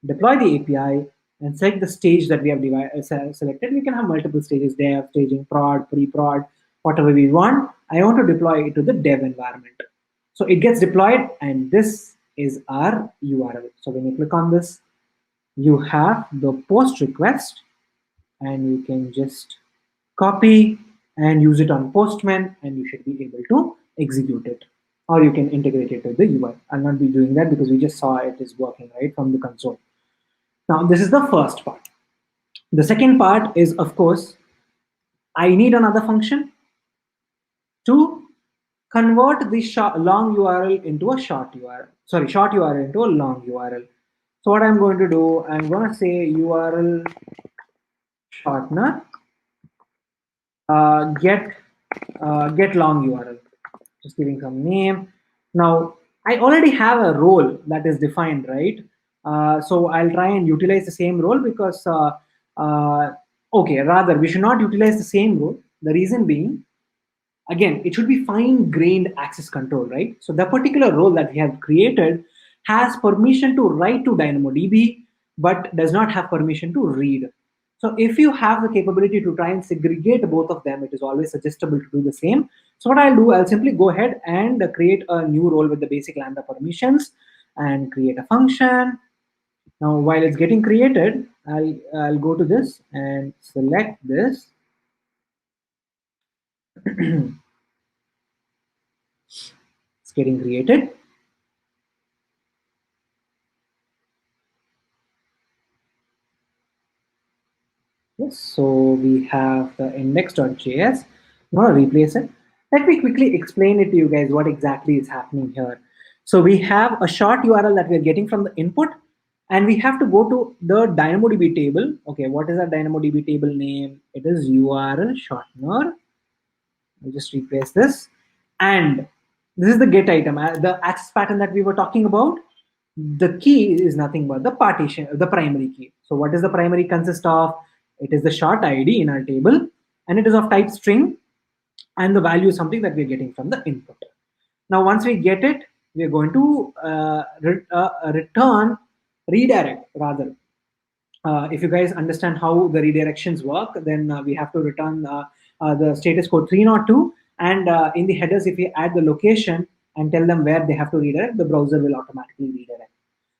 deploy the API, and select the stage that we have selected. We can have multiple stages: dev, staging, prod, pre-prod, whatever we want. I want to deploy it to the dev environment. So it gets deployed, and this is our URL. So when you click on this, you have the post request, and you can just copy and use it on Postman, and you should be able to execute it. Or you can integrate it with the UI. I'll not be doing that because we just saw it is working right from the console. Now, this is the first part. The second part is, of course, I need another function to convert the long URL into a short URL. Sorry, short URL into a long URL. So what I'm going to do, I'm going to say URL shortener get long URL. Just giving some name. Now, I already have a role that is defined, right? So I'll try and utilize the same role because, okay, rather, we should not utilize the same role. The reason being, again, it should be fine-grained access control, right? So the particular role that we have created has permission to write to DynamoDB, but does not have permission to read. So if you have the capability to try and segregate both of them, it is always suggestible to do the same. So what I'll do, I'll simply go ahead and create a new role with the basic Lambda permissions and create a function. Now, while it's getting created, I'll go to this and select this. It's getting created. Yes, so we have the index.js. I'm going to replace it. Let me quickly explain it to you guys what exactly is happening here. So we have a short URL that we're getting from the input, and we have to go to the DynamoDB table. Okay, what is our DynamoDB table name? It is URL shortener. I'll just replace this. And this is the get item, the access pattern that we were talking about. The key is nothing but the partition, the primary key. So what does the primary consist of? It is the short ID in our table, and it is of type string, and the value is something that we're getting from the input. Now, once we get it, we're going to return redirect rather. If you guys understand how the redirections work, then we have to return the status code 302, and in the headers, if we add the location and tell them where they have to redirect, the browser will automatically redirect.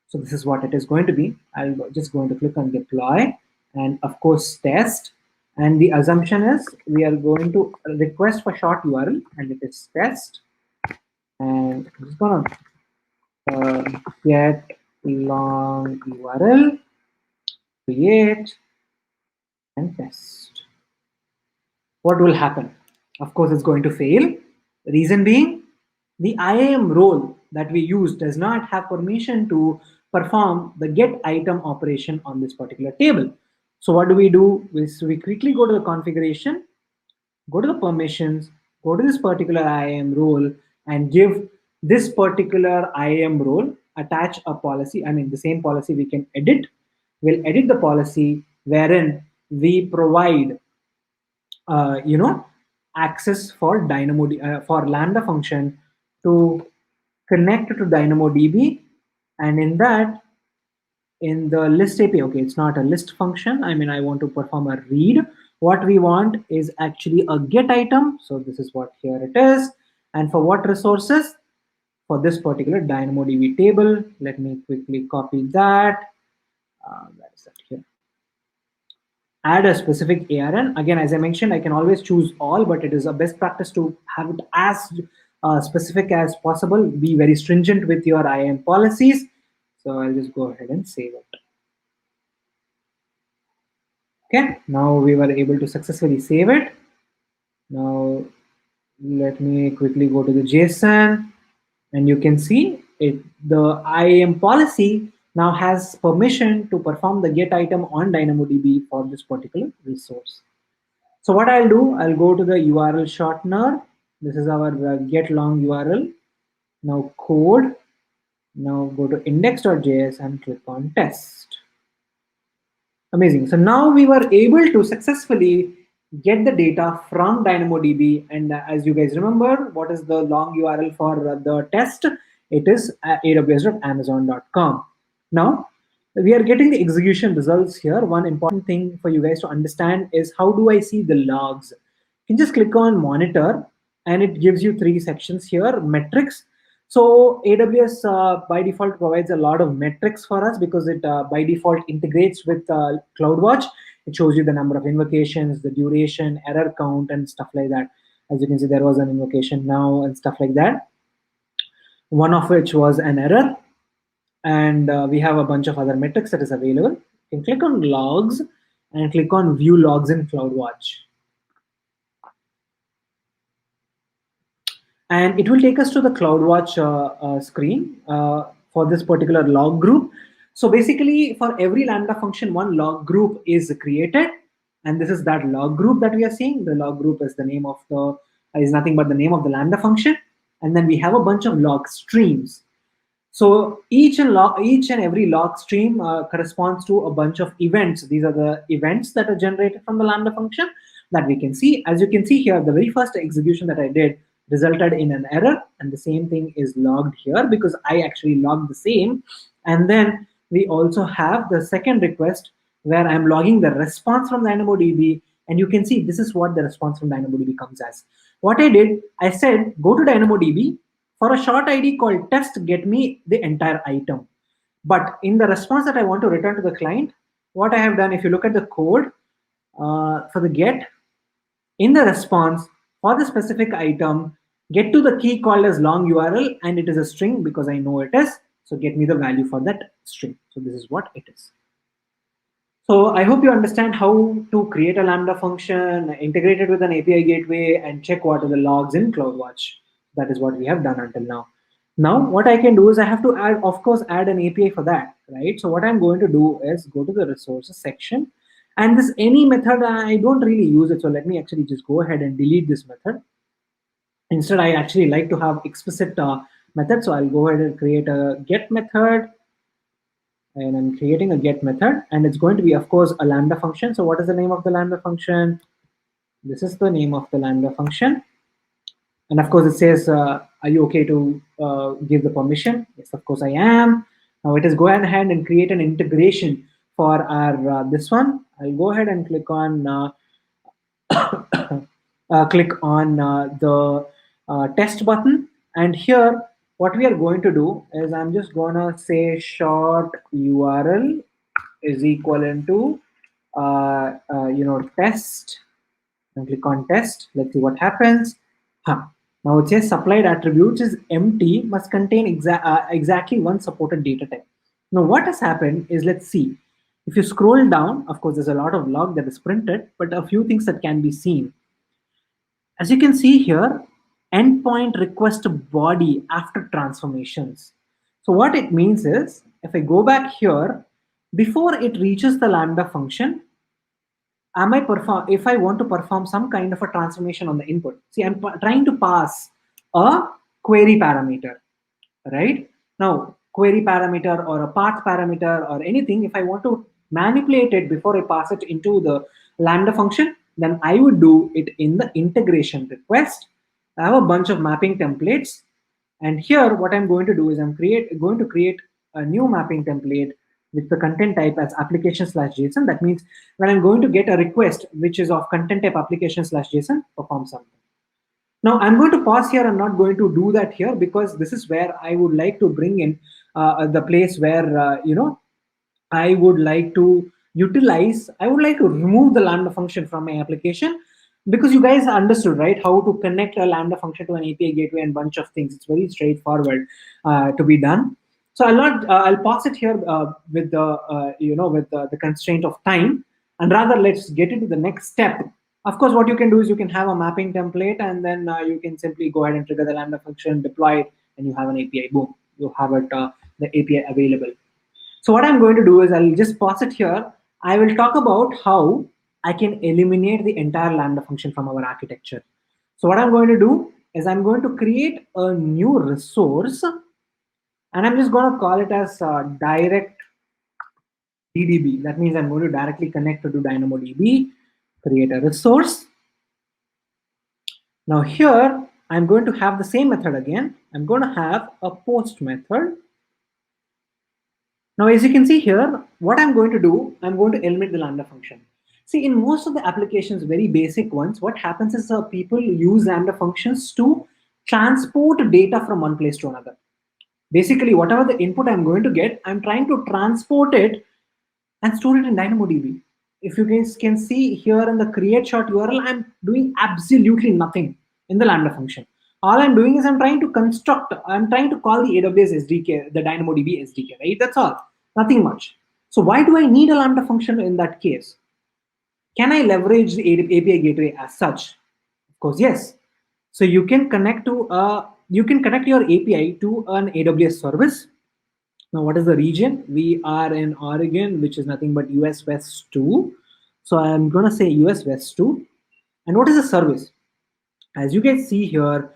So this is what it is going to be. I'm just going to click on deploy and of course test. And the assumption is we are going to request for short URL and it is test. And I'm just going to get long URL, create, and test. What will happen? Of course, it's going to fail. Reason being, the IAM role that we use does not have permission to perform the get item operation on this particular table. So what do? We quickly go to the configuration, go to the permissions, go to this particular IAM role, and give this particular IAM role, attach a policy. I mean, the same policy we can edit. We'll edit the policy wherein we provide access for for Lambda function to connect to DynamoDB, and in that in the list API. Okay, it's not a list function. I mean, I want to perform a read. What we want is actually a get item. So this is what here it is. And for what resources? For this particular DynamoDB table. Let me quickly copy that. That is that here. Add a specific ARN. Again, as I mentioned, I can always choose all, but it is a best practice to have it as specific as possible. Be very stringent with your IAM policies. So I'll just go ahead and save it. Okay, now we were able to successfully save it. Now let me quickly go to the JSON, and you can see it. The IAM policy now has permission to perform the get item on DynamoDB for this particular resource. So what I'll do, I'll go to the URL shortener. This is our get long URL. Now code. Now go to index.js and click on test. Amazing. So now we were able to successfully get the data from DynamoDB. And as you guys remember, what is the long URL for the test? It is aws.amazon.com. Now, we are getting the execution results here. One important thing for you guys to understand is how do I see the logs? You can just click on monitor and it gives you three sections here, metrics. So AWS by default provides a lot of metrics for us because it by default integrates with CloudWatch. It shows you the number of invocations, the duration, error count, and stuff like that. As you can see, there was an invocation now and stuff like that. One of which was an error. And we have a bunch of other metrics that is available. You can click on logs and click on view logs in CloudWatch. And it will take us to the CloudWatch screen for this particular log group. So basically, for every Lambda function, one log group is created, and this is that log group that we are seeing. The log group is the name of the is nothing but the name of the Lambda function, and then we have a bunch of log streams. So each and every log stream corresponds to a bunch of events. These are the events that are generated from the Lambda function that we can see. As you can see here, the very first execution that I did resulted in an error, and the same thing is logged here because I actually logged the same. And then we also have the second request where I'm logging the response from DynamoDB, and you can see this is what the response from DynamoDB comes as. What I did, I said go to DynamoDB for a short ID called test, get me the entire item. But in the response that I want to return to the client, what I have done, if you look at the code for the get, in the response for the specific item, get to the key called as long URL, and it is a string because I know it is. So get me the value for that string. So this is what it is. So I hope you understand how to create a Lambda function, integrate it with an API gateway, and check what are the logs in CloudWatch. That is what we have done until now. Now, what I can do is I have to add, of course, add an API for that, right? So what I'm going to do is go to the resources section, and this any method, I don't really use it. So let me actually just go ahead and delete this method. Instead, I actually like to have explicit method. So I'll go ahead and create a get method, and I'm creating a get method, and it's going to be, of course, a Lambda function. So what is the name of the Lambda function? This is the name of the Lambda function. And of course, it says, are you okay to give the permission? Yes, of course I am. Now it is go ahead and create an integration for our this one. I'll go ahead and click on the test button. And here, what we are going to do is I'm just gonna say short URL is equivalent to test, and click on test. Let's see what happens. Now it says supplied attributes is empty, must contain exactly one supported data type. Now what has happened is, let's see. If you scroll down, of course, there's a lot of log that is printed, but a few things that can be seen. As you can see here, endpoint request body after transformations. So what it means is, if I go back here, before it reaches the Lambda function, if I want to perform some kind of a transformation on the input. See, I'm trying to pass a query parameter, right? Now, query parameter or a path parameter or anything, if I want to manipulate it before I pass it into the Lambda function, then I would do it in the integration request. I have a bunch of mapping templates. And here, what I'm going to do is going to create a new mapping template with the content type as application slash JSON. That means when I'm going to get a request which is of content type application slash JSON, perform something. Now I'm going to pause here. I'm not going to do that here because this is where I would like to bring in the place where I would like to utilize. I would like to remove the Lambda function from my application because you guys understood right how to connect a Lambda function to an API gateway and bunch of things. It's very straightforward to be done. So I'll not. I'll pause it here with the with the constraint of time, and rather let's get into the next step. Of course, what you can do is you can have a mapping template, and then you can simply go ahead and trigger the Lambda function, deploy it, and you have an API. Boom, you have it the API available. So what I'm going to do is I'll just pause it here. I will talk about how I can eliminate the entire Lambda function from our architecture. So what I'm going to do is I'm going to create a new resource, and I'm just going to call it as direct DDB. That means I'm going to directly connect to DynamoDB, create a resource. Now here, I'm going to have the same method again. I'm going to have a post method. Now, as you can see here, what I'm going to do, I'm going to eliminate the Lambda function. See, in most of the applications, very basic ones, what happens is people use Lambda functions to transport data from one place to another. Basically, whatever the input I'm going to get, I'm trying to transport it and store it in DynamoDB. If you guys can see here in the create short URL, I'm doing absolutely nothing in the Lambda function. All I'm doing is I'm trying to call the AWS SDK, the DynamoDB SDK, right? That's all, nothing much. So why do I need a Lambda function in that case? Can I leverage the API gateway as such? Of course, yes. So you can connect your API to an AWS service. Now, what is the region? We are in Oregon, which is nothing but US West 2. So I'm going to say US West 2. And what is the service? As you can see here,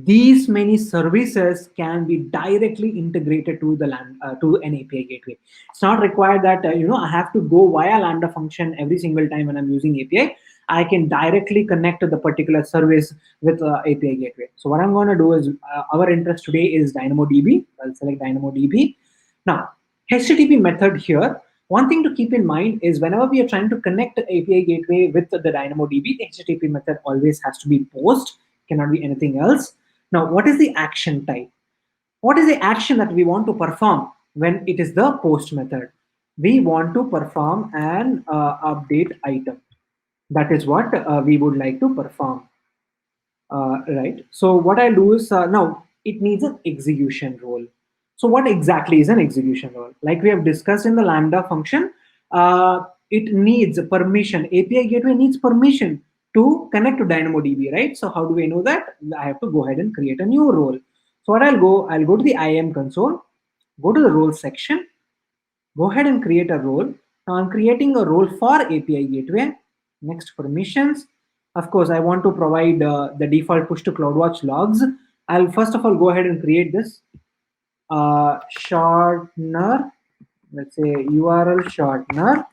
these many services can be directly integrated to to an API gateway. It's not required that I have to go via Lambda function every single time when I'm using API. I can directly connect to the particular service with API gateway. So what I'm going to do is our interest today is DynamoDB. I'll select DynamoDB. Now, HTTP method here. One thing to keep in mind is whenever we are trying to connect the API gateway with the DynamoDB, the HTTP method always has to be post, cannot be anything else. Now, what is the action type? What is the action that we want to perform when it is the post method? We want to perform an update item. That is what we would like to perform. Right. So what I'll do is now it needs an execution role. So what exactly is an execution role? Like we have discussed in the Lambda function, it needs a permission. API gateway needs permission to connect to DynamoDB, right? So how do I know that? I have to go ahead and create a new role. So what I'll go to the IAM console, go to the role section, go ahead and create a role. Now I'm creating a role for API gateway. Next, permissions. Of course, I want to provide the default push to CloudWatch logs. I'll first of all go ahead and create this shortener. Let's say URL shortener.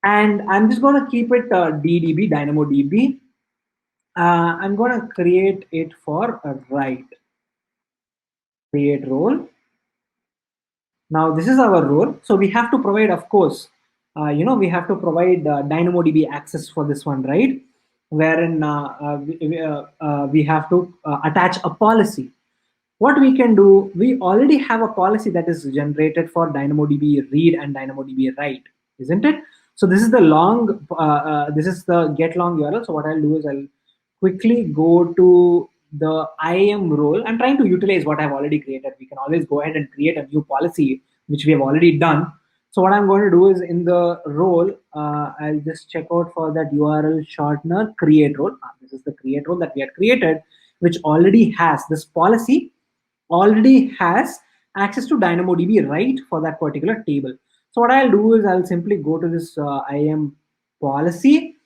And I'm just going to keep it DDB, DynamoDB. I'm going to create it for a write. Create role. Now this is our role. So we have to provide, of course, we have to provide DynamoDB access for this one, right? Wherein we have to attach a policy. What we can do, we already have a policy that is generated for DynamoDB read and DynamoDB write, isn't it? So this is the this is the get long URL. So what I'll do is I'll quickly go to the IAM role. I'm trying to utilize what I've already created. We can always go ahead and create a new policy, which we have already done. So what I'm going to do is in the role, I'll just check out for that URL shortener create role. This is the create role that we had created, which already has this policy, already has access to DynamoDB right for that particular table. So what I'll do is I'll simply go to this IAM policy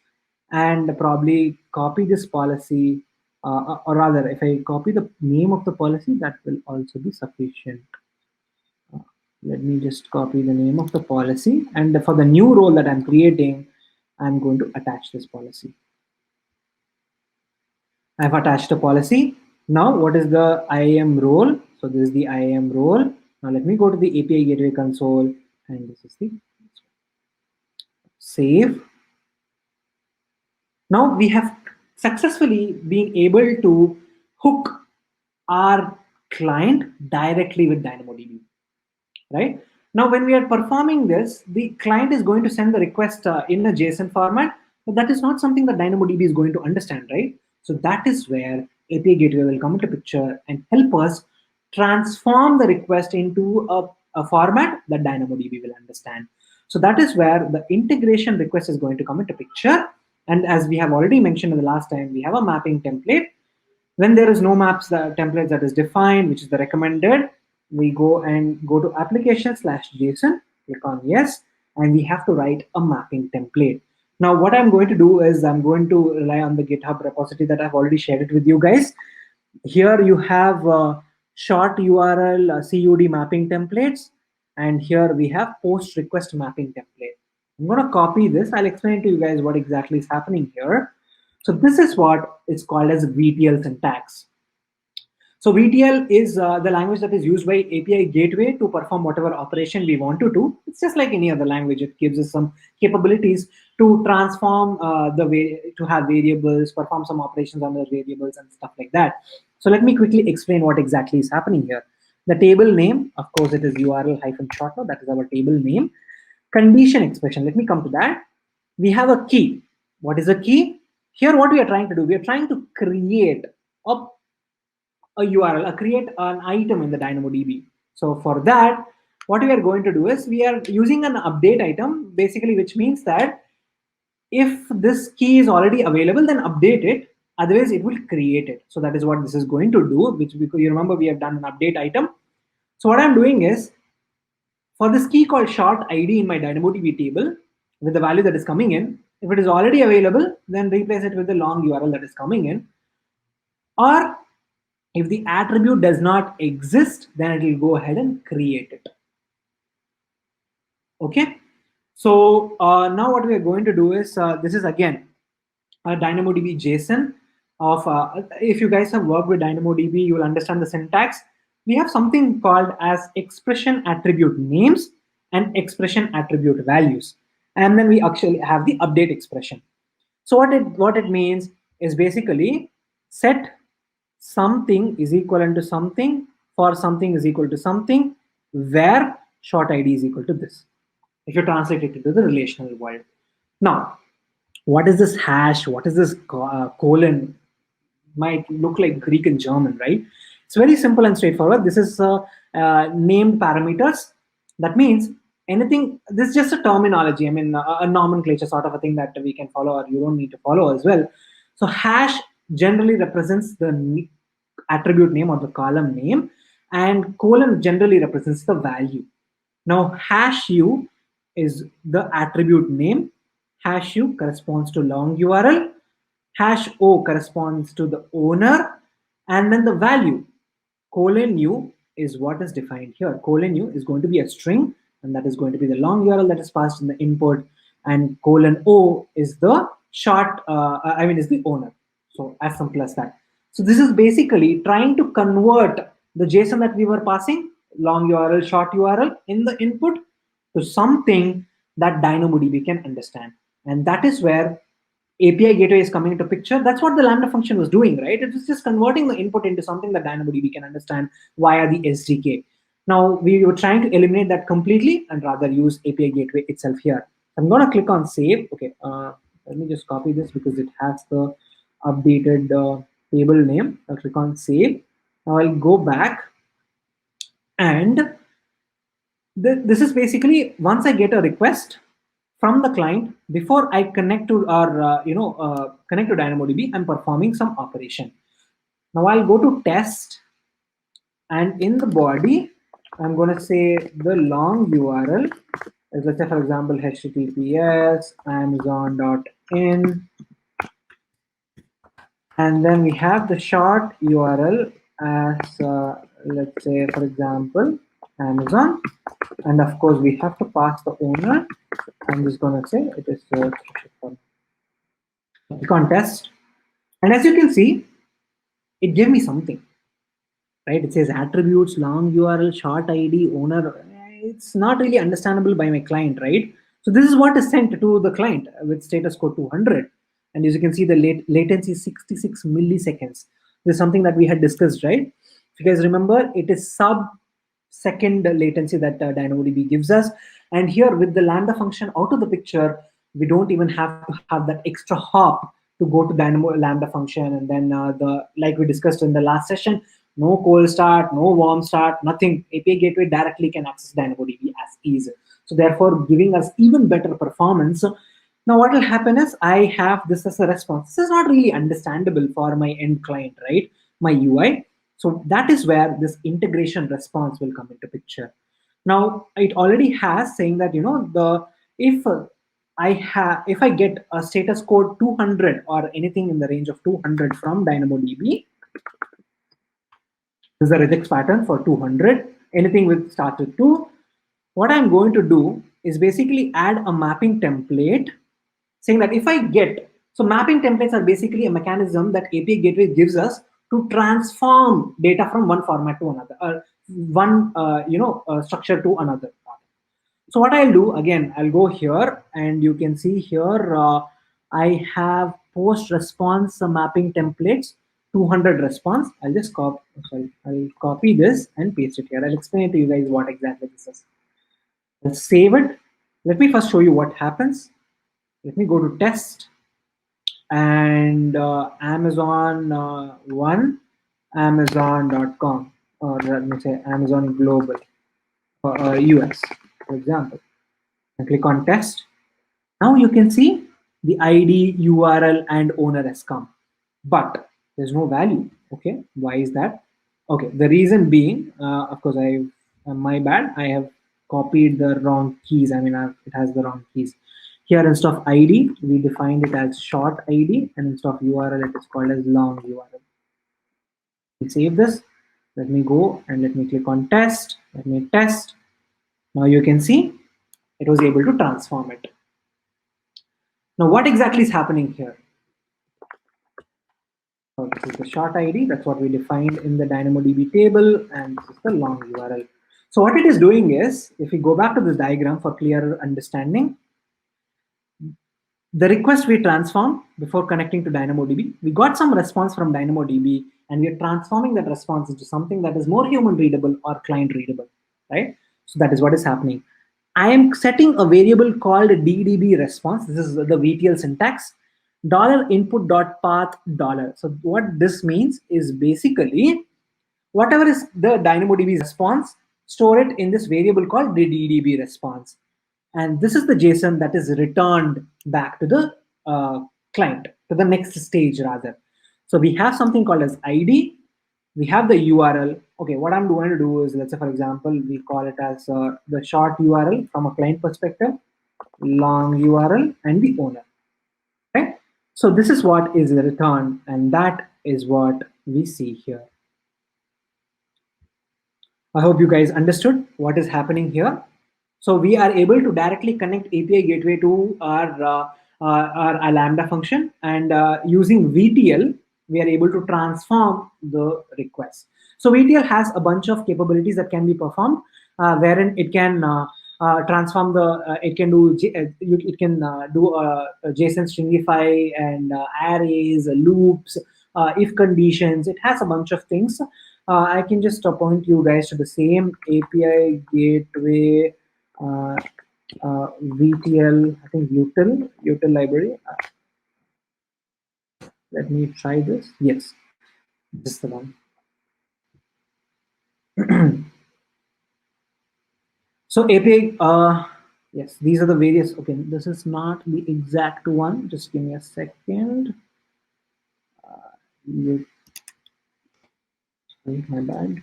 and probably copy this policy, or rather, if I copy the name of the policy, that will also be sufficient. Let me just copy the name of the policy, and for the new role that I'm creating, I'm going to attach this policy. I've attached a policy. Now, what is the IAM role? So this is the IAM role. Now let me go to the API Gateway console, and this is the save. Now we have successfully been able to hook our client directly with DynamoDB, right? Now, when we are performing this, the client is going to send the request in a JSON format, but that is not something that DynamoDB is going to understand, right? So that is where API Gateway will come into picture and help us transform the request into a format that DynamoDB will understand. So that is where the integration request is going to come into picture. And as we have already mentioned in the last time, we have a mapping template. When there is no maps template that is defined, which is the recommended, we go to application/JSON, click on yes, and we have to write a mapping template. Now, what I'm going to do is I'm going to rely on the GitHub repository that I've already shared it with you guys. Here you have short URL CUD mapping templates, and here we have post request mapping template. I'm going to copy this. I'll explain to you guys what exactly is happening here. So this is what is called as VTL syntax. So VTL is the language that is used by API Gateway to perform whatever operation we want to do. It's just like any other language. It gives us some capabilities to transform the way to have variables, perform some operations on those variables and stuff like that. So let me quickly explain what exactly is happening here. The table name, of course, it is URL-shortnode. That is our table name. Condition expression. Let me come to that. We have a key. What is a key? Here, what we are trying to do, we are trying to create a URL, create an item in the DynamoDB. So for that, what we are going to do is we are using an update item, basically, which means that if this key is already available, then update it. Otherwise, it will create it. So that is what this is going to do, which because you remember we have done an update item. So what I'm doing is for this key called short ID in my DynamoDB table with the value that is coming in, if it is already available, then replace it with the long URL that is coming in. Or if the attribute does not exist, then it will go ahead and create it. Okay. So now what we are going to do is this is again a DynamoDB JSON of if you guys have worked with DynamoDB, you will understand the syntax. We have something called as expression attribute names and expression attribute values, and then we actually have the update expression. So what it means is basically set something is equivalent to something for something is equal to something where short ID is equal to this, if you translate it into the relational world. Now, what is this hash? What is this colon? Might look like Greek and German, right? It's very simple and straightforward. This is named parameters. That means anything, this is just a terminology. I mean, a nomenclature sort of a thing that we can follow or you don't need to follow as well. So hash generally represents the attribute name or the column name, and colon generally represents the value. Now, hash u is the attribute name, hash u corresponds to long URL, hash o corresponds to the owner, and then the value colon u is what is defined here. Colon u is going to be a string, and that is going to be the long URL that is passed in the input, and colon o is the short, is the owner. So as simple as that. So this is basically trying to convert the JSON that we were passing, long URL, short URL in the input, to something that DynamoDB can understand. And that is where API gateway is coming into picture. That's what the Lambda function was doing, right? It was just converting the input into something that DynamoDB can understand via the SDK. Now, we were trying to eliminate that completely and rather use API gateway itself here. I'm going to click on save. Okay, let me just copy this because it has the updated table name. I'll click on save. Now I'll go back, and this is basically once I get a request from the client, before I connect to or connect to DynamoDB, I'm performing some operation. Now I'll go to test, and in the body, I'm going to say the long URL. Let's say, for example, https amazon.in, and then we have the short URL as let's say, for example, Amazon, and of course we have to pass the owner. I'm just going to say it is contest, and as you can see, it gave me something, right? It says attributes, long URL, short ID, owner. it's not really understandable by my client, right? So this is what is sent to the client with status code 200. And as you can see, the latency is 66 milliseconds. This is something that we had discussed, right? If you guys remember, it is sub-second latency that DynamoDB gives us. And here with the Lambda function out of the picture, we don't even have to have that extra hop to go to Dynamo Lambda function. And then like we discussed in the last session, no cold start, no warm start, nothing. API Gateway directly can access DynamoDB as is. So therefore, giving us even better performance. Now, what will happen is I have this as a response. This is not really understandable for my end client, right? My UI. So that is where this integration response will come into picture. Now, it already has saying that, the if if I get a status code 200 or anything in the range of 200 from DynamoDB, this is a regex pattern for 200, anything with start with 2. What I'm going to do is basically add a mapping template saying that if I get, so mapping templates are basically a mechanism that API Gateway gives us to transform data from one format to another, or one structure to another. So what I'll do, again, I'll go here and you can see here, I have post response mapping templates, 200 response. I'll just I'll copy this and paste it here. I'll explain to you guys what exactly this is. Let's save it. Let me first show you what happens. Let me go to test and Amazon one, Amazon.com, or let me say Amazon Global, or US, for example. And click on test. Now you can see the ID, URL, and owner has come, but there's no value. Okay, why is that? Okay, the reason being, of course, my bad. I have copied the wrong keys. I mean, it has the wrong keys. Here instead of ID, we defined it as short ID, and instead of URL, it is called as long URL. We save this. Let me go and let me click on test. Let me test. Now you can see it was able to transform it. Now, what exactly is happening here? So this is the short ID. That's what we defined in the DynamoDB table, and this is the long URL. So what it is doing is, if we go back to this diagram for clearer understanding, the request we transformed before connecting to DynamoDB, we got some response from DynamoDB, and we are transforming that response into something that is more human readable or client readable, right? So that is what is happening. I am setting a variable called DDB response. This is the VTL syntax. $input dot path dollar. So what this means is basically whatever is the DynamoDB response, store it in this variable called the DDB response. And this is the JSON that is returned back to the client, to the next stage rather. So we have something called as ID. We have the URL. Okay, what I'm going to do is, let's say, for example, we call it as the short URL from a client perspective, long URL, and the owner. Right? So this is what is returned, and that is what we see here. I hope you guys understood what is happening here. So we are able to directly connect API gateway to our Lambda function, and using VTL, we are able to transform the request. So VTL has a bunch of capabilities that can be performed, wherein it can transform it can do JSON stringify and arrays, loops, if conditions. It has a bunch of things. I can just point you guys to the same API gateway VTL, I think util library. Let me try this. Yes, this is the one. So API, yes, these are the various. Okay, this is not the exact one. Just give me a second. Sorry, my bad.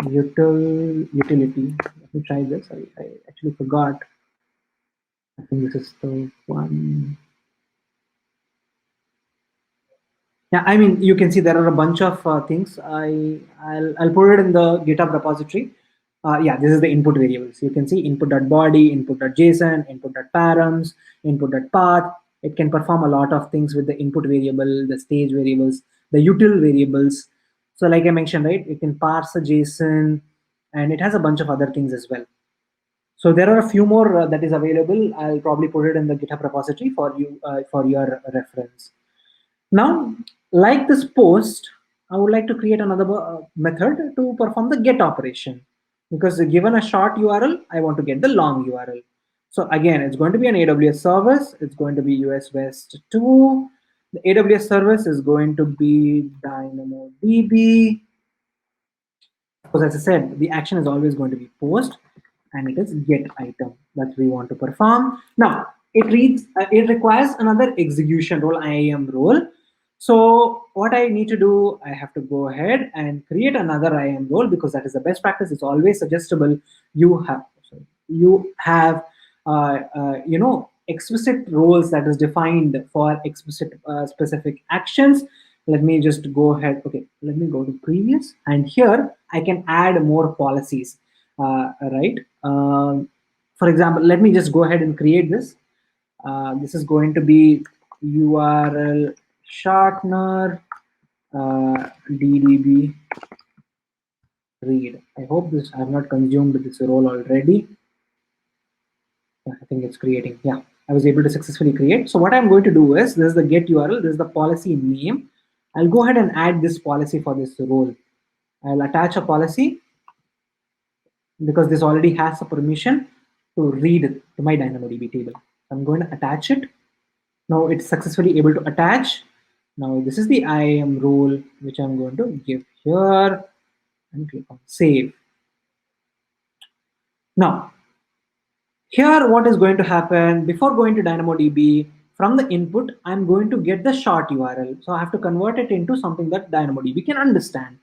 Utility. Let me try this. I actually forgot. I think this is the one. Yeah, I mean, you can see there are a bunch of things. I'll put it in the GitHub repository. Yeah, this is the input variables. You can see input.body, input.json, input.params, input.path. It can perform a lot of things with the input variable, the stage variables, the util variables. So like I mentioned, right, it can parse a JSON, and it has a bunch of other things as well. So there are a few more that is available. I'll probably put it in the GitHub repository for you for your reference. Now, like this post, I would like to create another method to perform the get operation, because given a short URL, I want to get the long URL. So again, it's going to be an AWS service. It's going to be US West 2. The AWS service is going to be DynamoDB. Of course, as I said, the action is always going to be post, and it is get item that we want to perform. Now, it requires another execution role, IAM role. So what I need to do, I have to go ahead and create another IAM role, because that is the best practice. It's always suggestible. You have explicit roles that is defined for explicit specific actions. Let me just go ahead. Okay, let me go to previous, and here I can add more policies, right? For example, let me just go ahead and create this. This is going to be URL shortener DDB read. I hope this I have not consumed this role already. Yeah, I think it's creating. Yeah, I was able to successfully create. So what I'm going to do is, this is the get URL, this is the policy name. I'll go ahead and add this policy for this role. I'll attach a policy, because this already has a permission to read to my DynamoDB table. I'm going to attach it. Now it's successfully able to attach. Now this is the IAM role, which I'm going to give here, and click on save. Now, here what is going to happen, before going to DynamoDB, from the input, I'm going to get the short URL. So I have to convert it into something that DynamoDB can understand,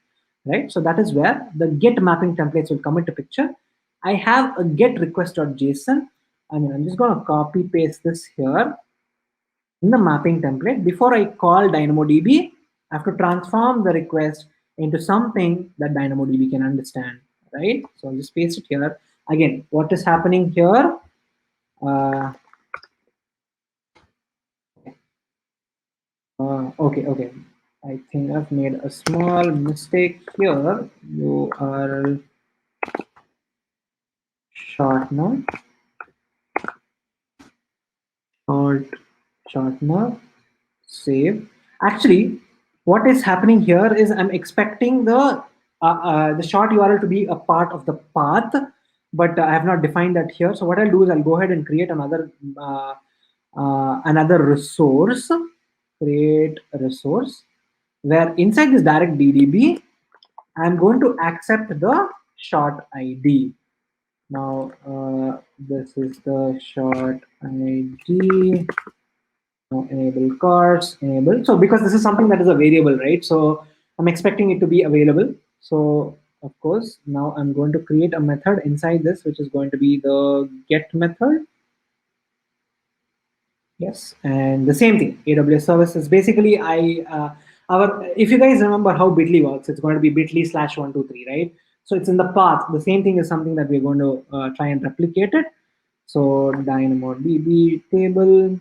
right? So that is where the get mapping templates will come into picture. I have a get request.json. I'm just going to copy paste this here in the mapping template. Before I call DynamoDB, I have to transform the request into something that DynamoDB can understand, right? So I'll just paste it here. Again, what is happening here? Okay. I think I've made a small mistake here. URL shortener, shortener, save. Actually, what is happening here is I'm expecting the short URL to be a part of the path, but I have not defined that here. So what I'll do is I'll go ahead and create another resource. Create a resource where inside this direct DDB, I'm going to accept the short ID. Now, this is the short ID. Now, enable cards, enable. So because this is something that is a variable, right? So I'm expecting it to be available. So of course, now I'm going to create a method inside this, which is going to be the get method. Yes, and the same thing, AWS services. Basically, if you guys remember how Bitly works, it's going to be Bitly/123, right? So it's in the path. The same thing is something that we're going to try and replicate it. So DynamoDB table,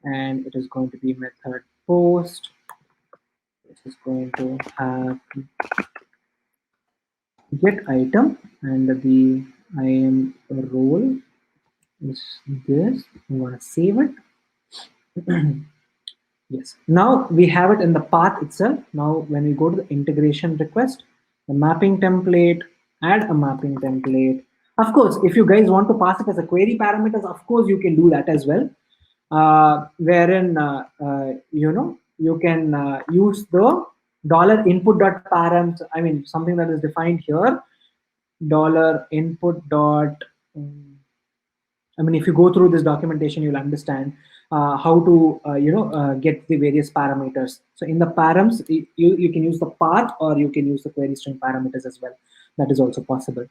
and it is going to be method post. This is going to have get item, and the IAM role is this. I'm going to save it. Yes, now we have it in the path itself. Now when we go to the integration request, the mapping template, add a mapping template. Of course, if you guys want to pass it as a query parameters, of course you can do that as well. Wherein you can use the $input.params. I mean, something that is defined here. $input dot. I mean, if you go through this documentation, you'll understand how to get the various parameters. So in the params, you can use the path, or you can use the query string parameters as well. That is also possible.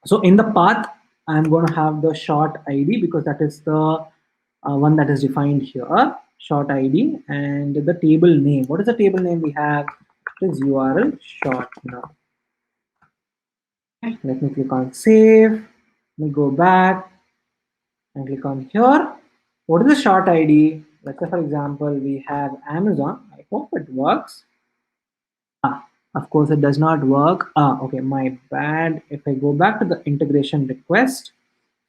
So in the path, I'm going to have the short ID, because that is the one that is defined here, short ID, and the table name. What is the table name we have? It is URL shortener. Let me click on save. Let me go back and click on here. What is the short ID? Let's say, for example, we have Amazon. I hope it works. Of course, it does not work. Okay, my bad. If I go back to the integration request,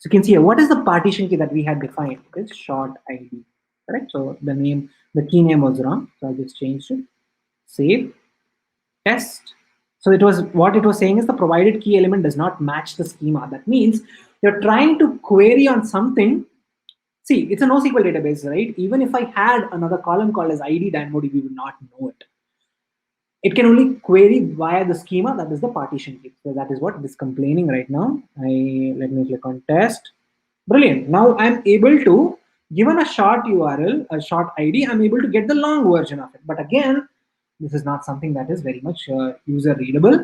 So you can see here, what is the partition key that we had defined? It's short ID, correct? So the key name was wrong. So I just changed it. Save, test. So what it was saying is the provided key element does not match the schema. That means you're trying to query on something. See, it's a NoSQL database, right? Even if I had another column called as ID, DynamoDB would not know it. It can only query via the schema, that is the partition key. So that is what it is complaining right now. Let me click on test. Brilliant. Now I'm able to, given a short URL, a short ID, I'm able to get the long version of it. But again, this is not something that is very much user readable.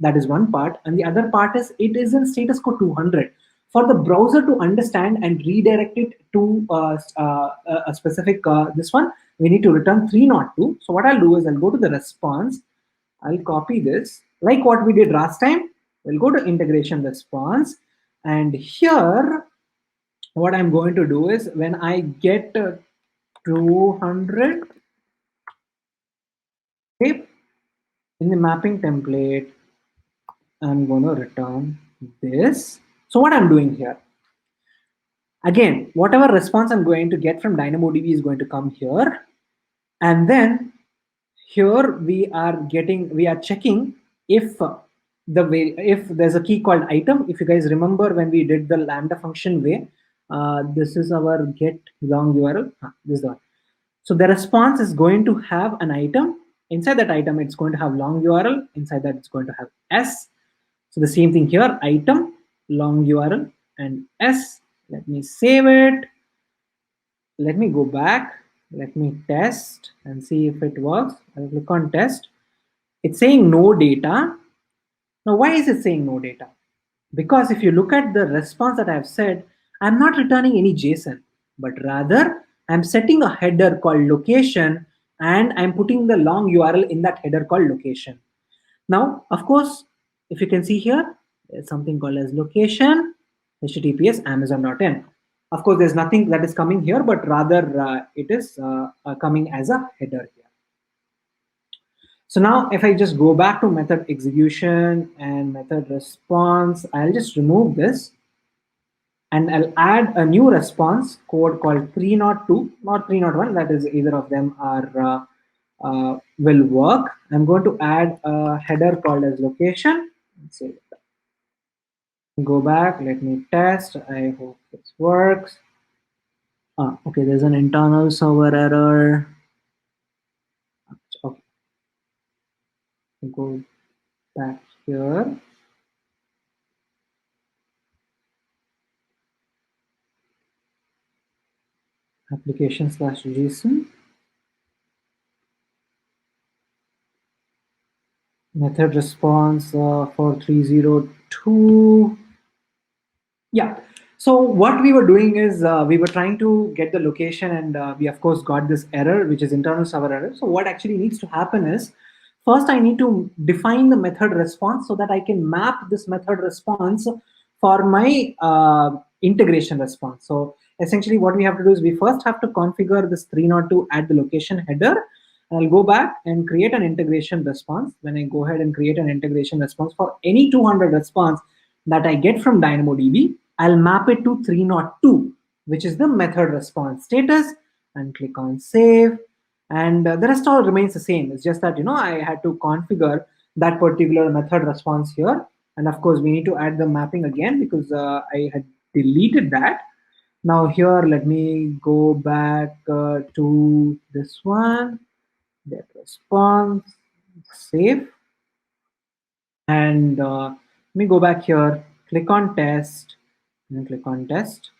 That is one part. And the other part is it is in status code 200. For the browser to understand and redirect it to a specific, this one, we need to return 302. So what I'll do is I'll go to the response. I'll copy this like what we did last time. We'll go to integration response. And here, what I'm going to do is when I get 200, okay, in the mapping template, I'm going to return this. So what I'm doing here, again, whatever response I'm going to get from DynamoDB is going to come here. And then here we are checking if if there's a key called item. If you guys remember when we did the Lambda function way, this is our get long URL. This is the one. So the response is going to have an item. Inside that item, it's going to have long URL. Inside that, it's going to have S. So the same thing here, item, long URL, and S. Let me save it. Let me go back. Let me test and see if it works. I'll click on test. It's saying no data. Now, why is it saying no data? Because if you look at the response that I've said, I'm not returning any JSON, but rather I'm setting a header called location and I'm putting the long URL in that header called location. Now, of course, if you can see here, there's something called as location, https amazon.in. Of course, there's nothing that is coming here, but rather it is coming as a header here. So now if I just go back to method execution and method response, I'll just remove this and I'll add a new response code called 302, not 301, that is either of them are will work. I'm going to add a header called as location. Let's see. Go back, let me test. I hope this works. Okay, there's an internal server error. Okay, go back here. Application/JSON. Method response for 302. Yeah. So what we were doing is we were trying to get the location and we of course got this error, which is internal server error. So what actually needs to happen is first I need to define the method response so that I can map this method response for my integration response. So essentially what we have to do is we first have to configure this 302 at the location header. I'll go back and create an integration response. When I go ahead and create an integration response for any 200 response that I get from DynamoDB, I'll map it to 302, which is the method response status, and click on save. And the rest all remains the same. It's just that, I had to configure that particular method response here. And of course, we need to add the mapping again because I had deleted that. Now here, let me go back to this one, get response, save. And let me go back here, click on test, and click on test.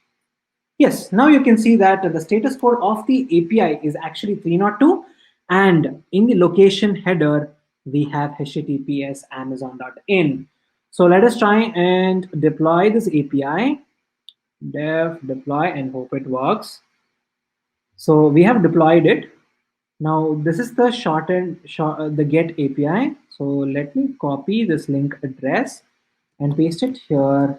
Yes, now you can see that the status code of the API is actually 302. And in the location header, we have https amazon.in. So let us try and deploy this API, dev deploy, and hope it works. So we have deployed it. Now this is the the get API. So let me copy this link address and paste it here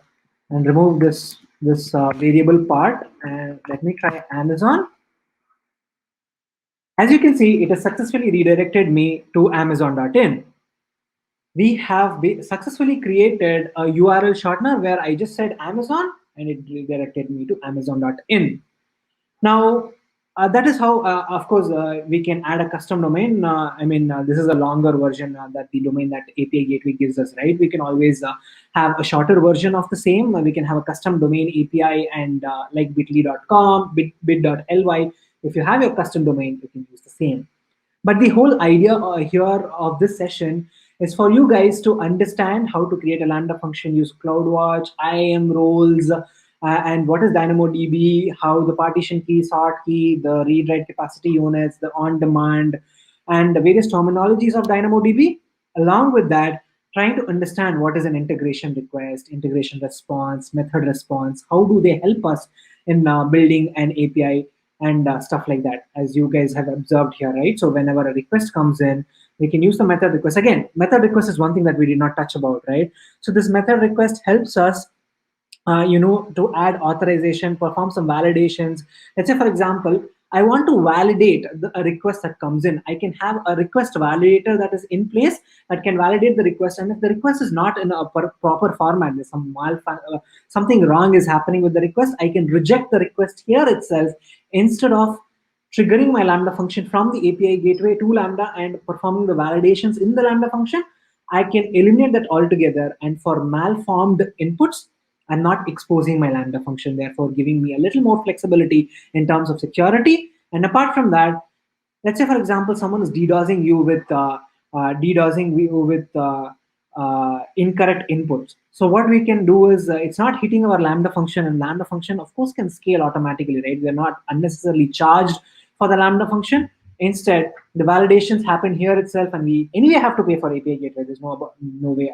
and remove this variable part, and let me try Amazon. As you can see, it has successfully redirected me to amazon.in. We have successfully created a URL shortener where I just said Amazon and it redirected me to Amazon.in. Now, that is how, of course, we can add a custom domain. This is a longer version that the domain that API Gateway gives us, right? We can always have a shorter version of the same. We can have a custom domain API and like bitly.com, bit.ly. If you have your custom domain, you can use the same. But the whole idea here of this session is for you guys to understand how to create a Lambda function, use CloudWatch, IAM roles, and what is DynamoDB, how the partition key, sort key, the read-write capacity units, the on-demand, and the various terminologies of DynamoDB. Along with that, trying to understand what is an integration request, integration response, method response, how do they help us in building an API and stuff like that, as you guys have observed here, right? So whenever a request comes in, we can use the method request. Again, method request is one thing that we did not touch about, right? So this method request helps us to add authorization, perform some validations. Let's say, for example, I want to validate a request that comes in. I can have a request validator that is in place that can validate the request. And if the request is not in a proper format, there's something wrong is happening with the request, I can reject the request here itself instead of triggering my Lambda function from the API gateway to Lambda and performing the validations in the Lambda function. I can eliminate that altogether. And for malformed inputs, I'm not exposing my Lambda function, therefore giving me a little more flexibility in terms of security. And apart from that, let's say, for example, someone is DDoSing you with incorrect inputs. So what we can do is it's not hitting our Lambda function, and Lambda function, of course, can scale automatically, right? We're not unnecessarily charged for the Lambda function. Instead, the validations happen here itself, and we anyway have to pay for API gateway. There's no way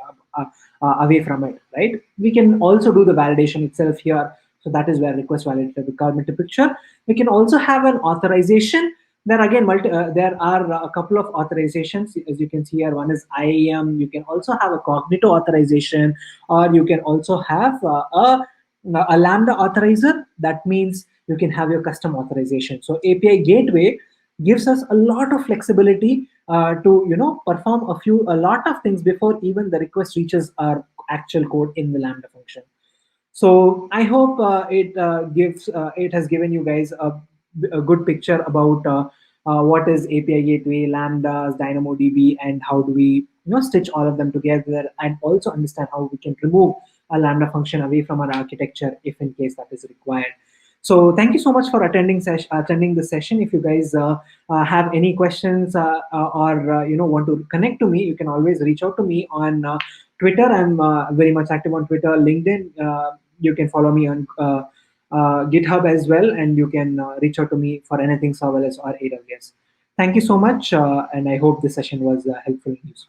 away from it, right? We can also do the validation itself here. So that is where request validator will come into picture. We can also have an authorization. There are a couple of authorizations, as you can see here. One is IAM. You can also have a Cognito authorization, or you can also have a Lambda authorizer. That means you can have your custom authorization. So API Gateway gives us a lot of flexibility to perform a lot of things before even the request reaches our actual code in the Lambda function. So I hope it has given you guys a good picture about what is API Gateway, Lambdas, DynamoDB, and how do we stitch all of them together, and also understand how we can remove a Lambda function away from our architecture if in case that is required. So thank you so much for attending the session. If you guys have any questions or want to connect to me, you can always reach out to me on Twitter. I'm very much active on Twitter, LinkedIn. You can follow me on GitHub as well, and you can reach out to me for anything serverless or AWS. Thank you so much, and I hope this session was helpful and useful.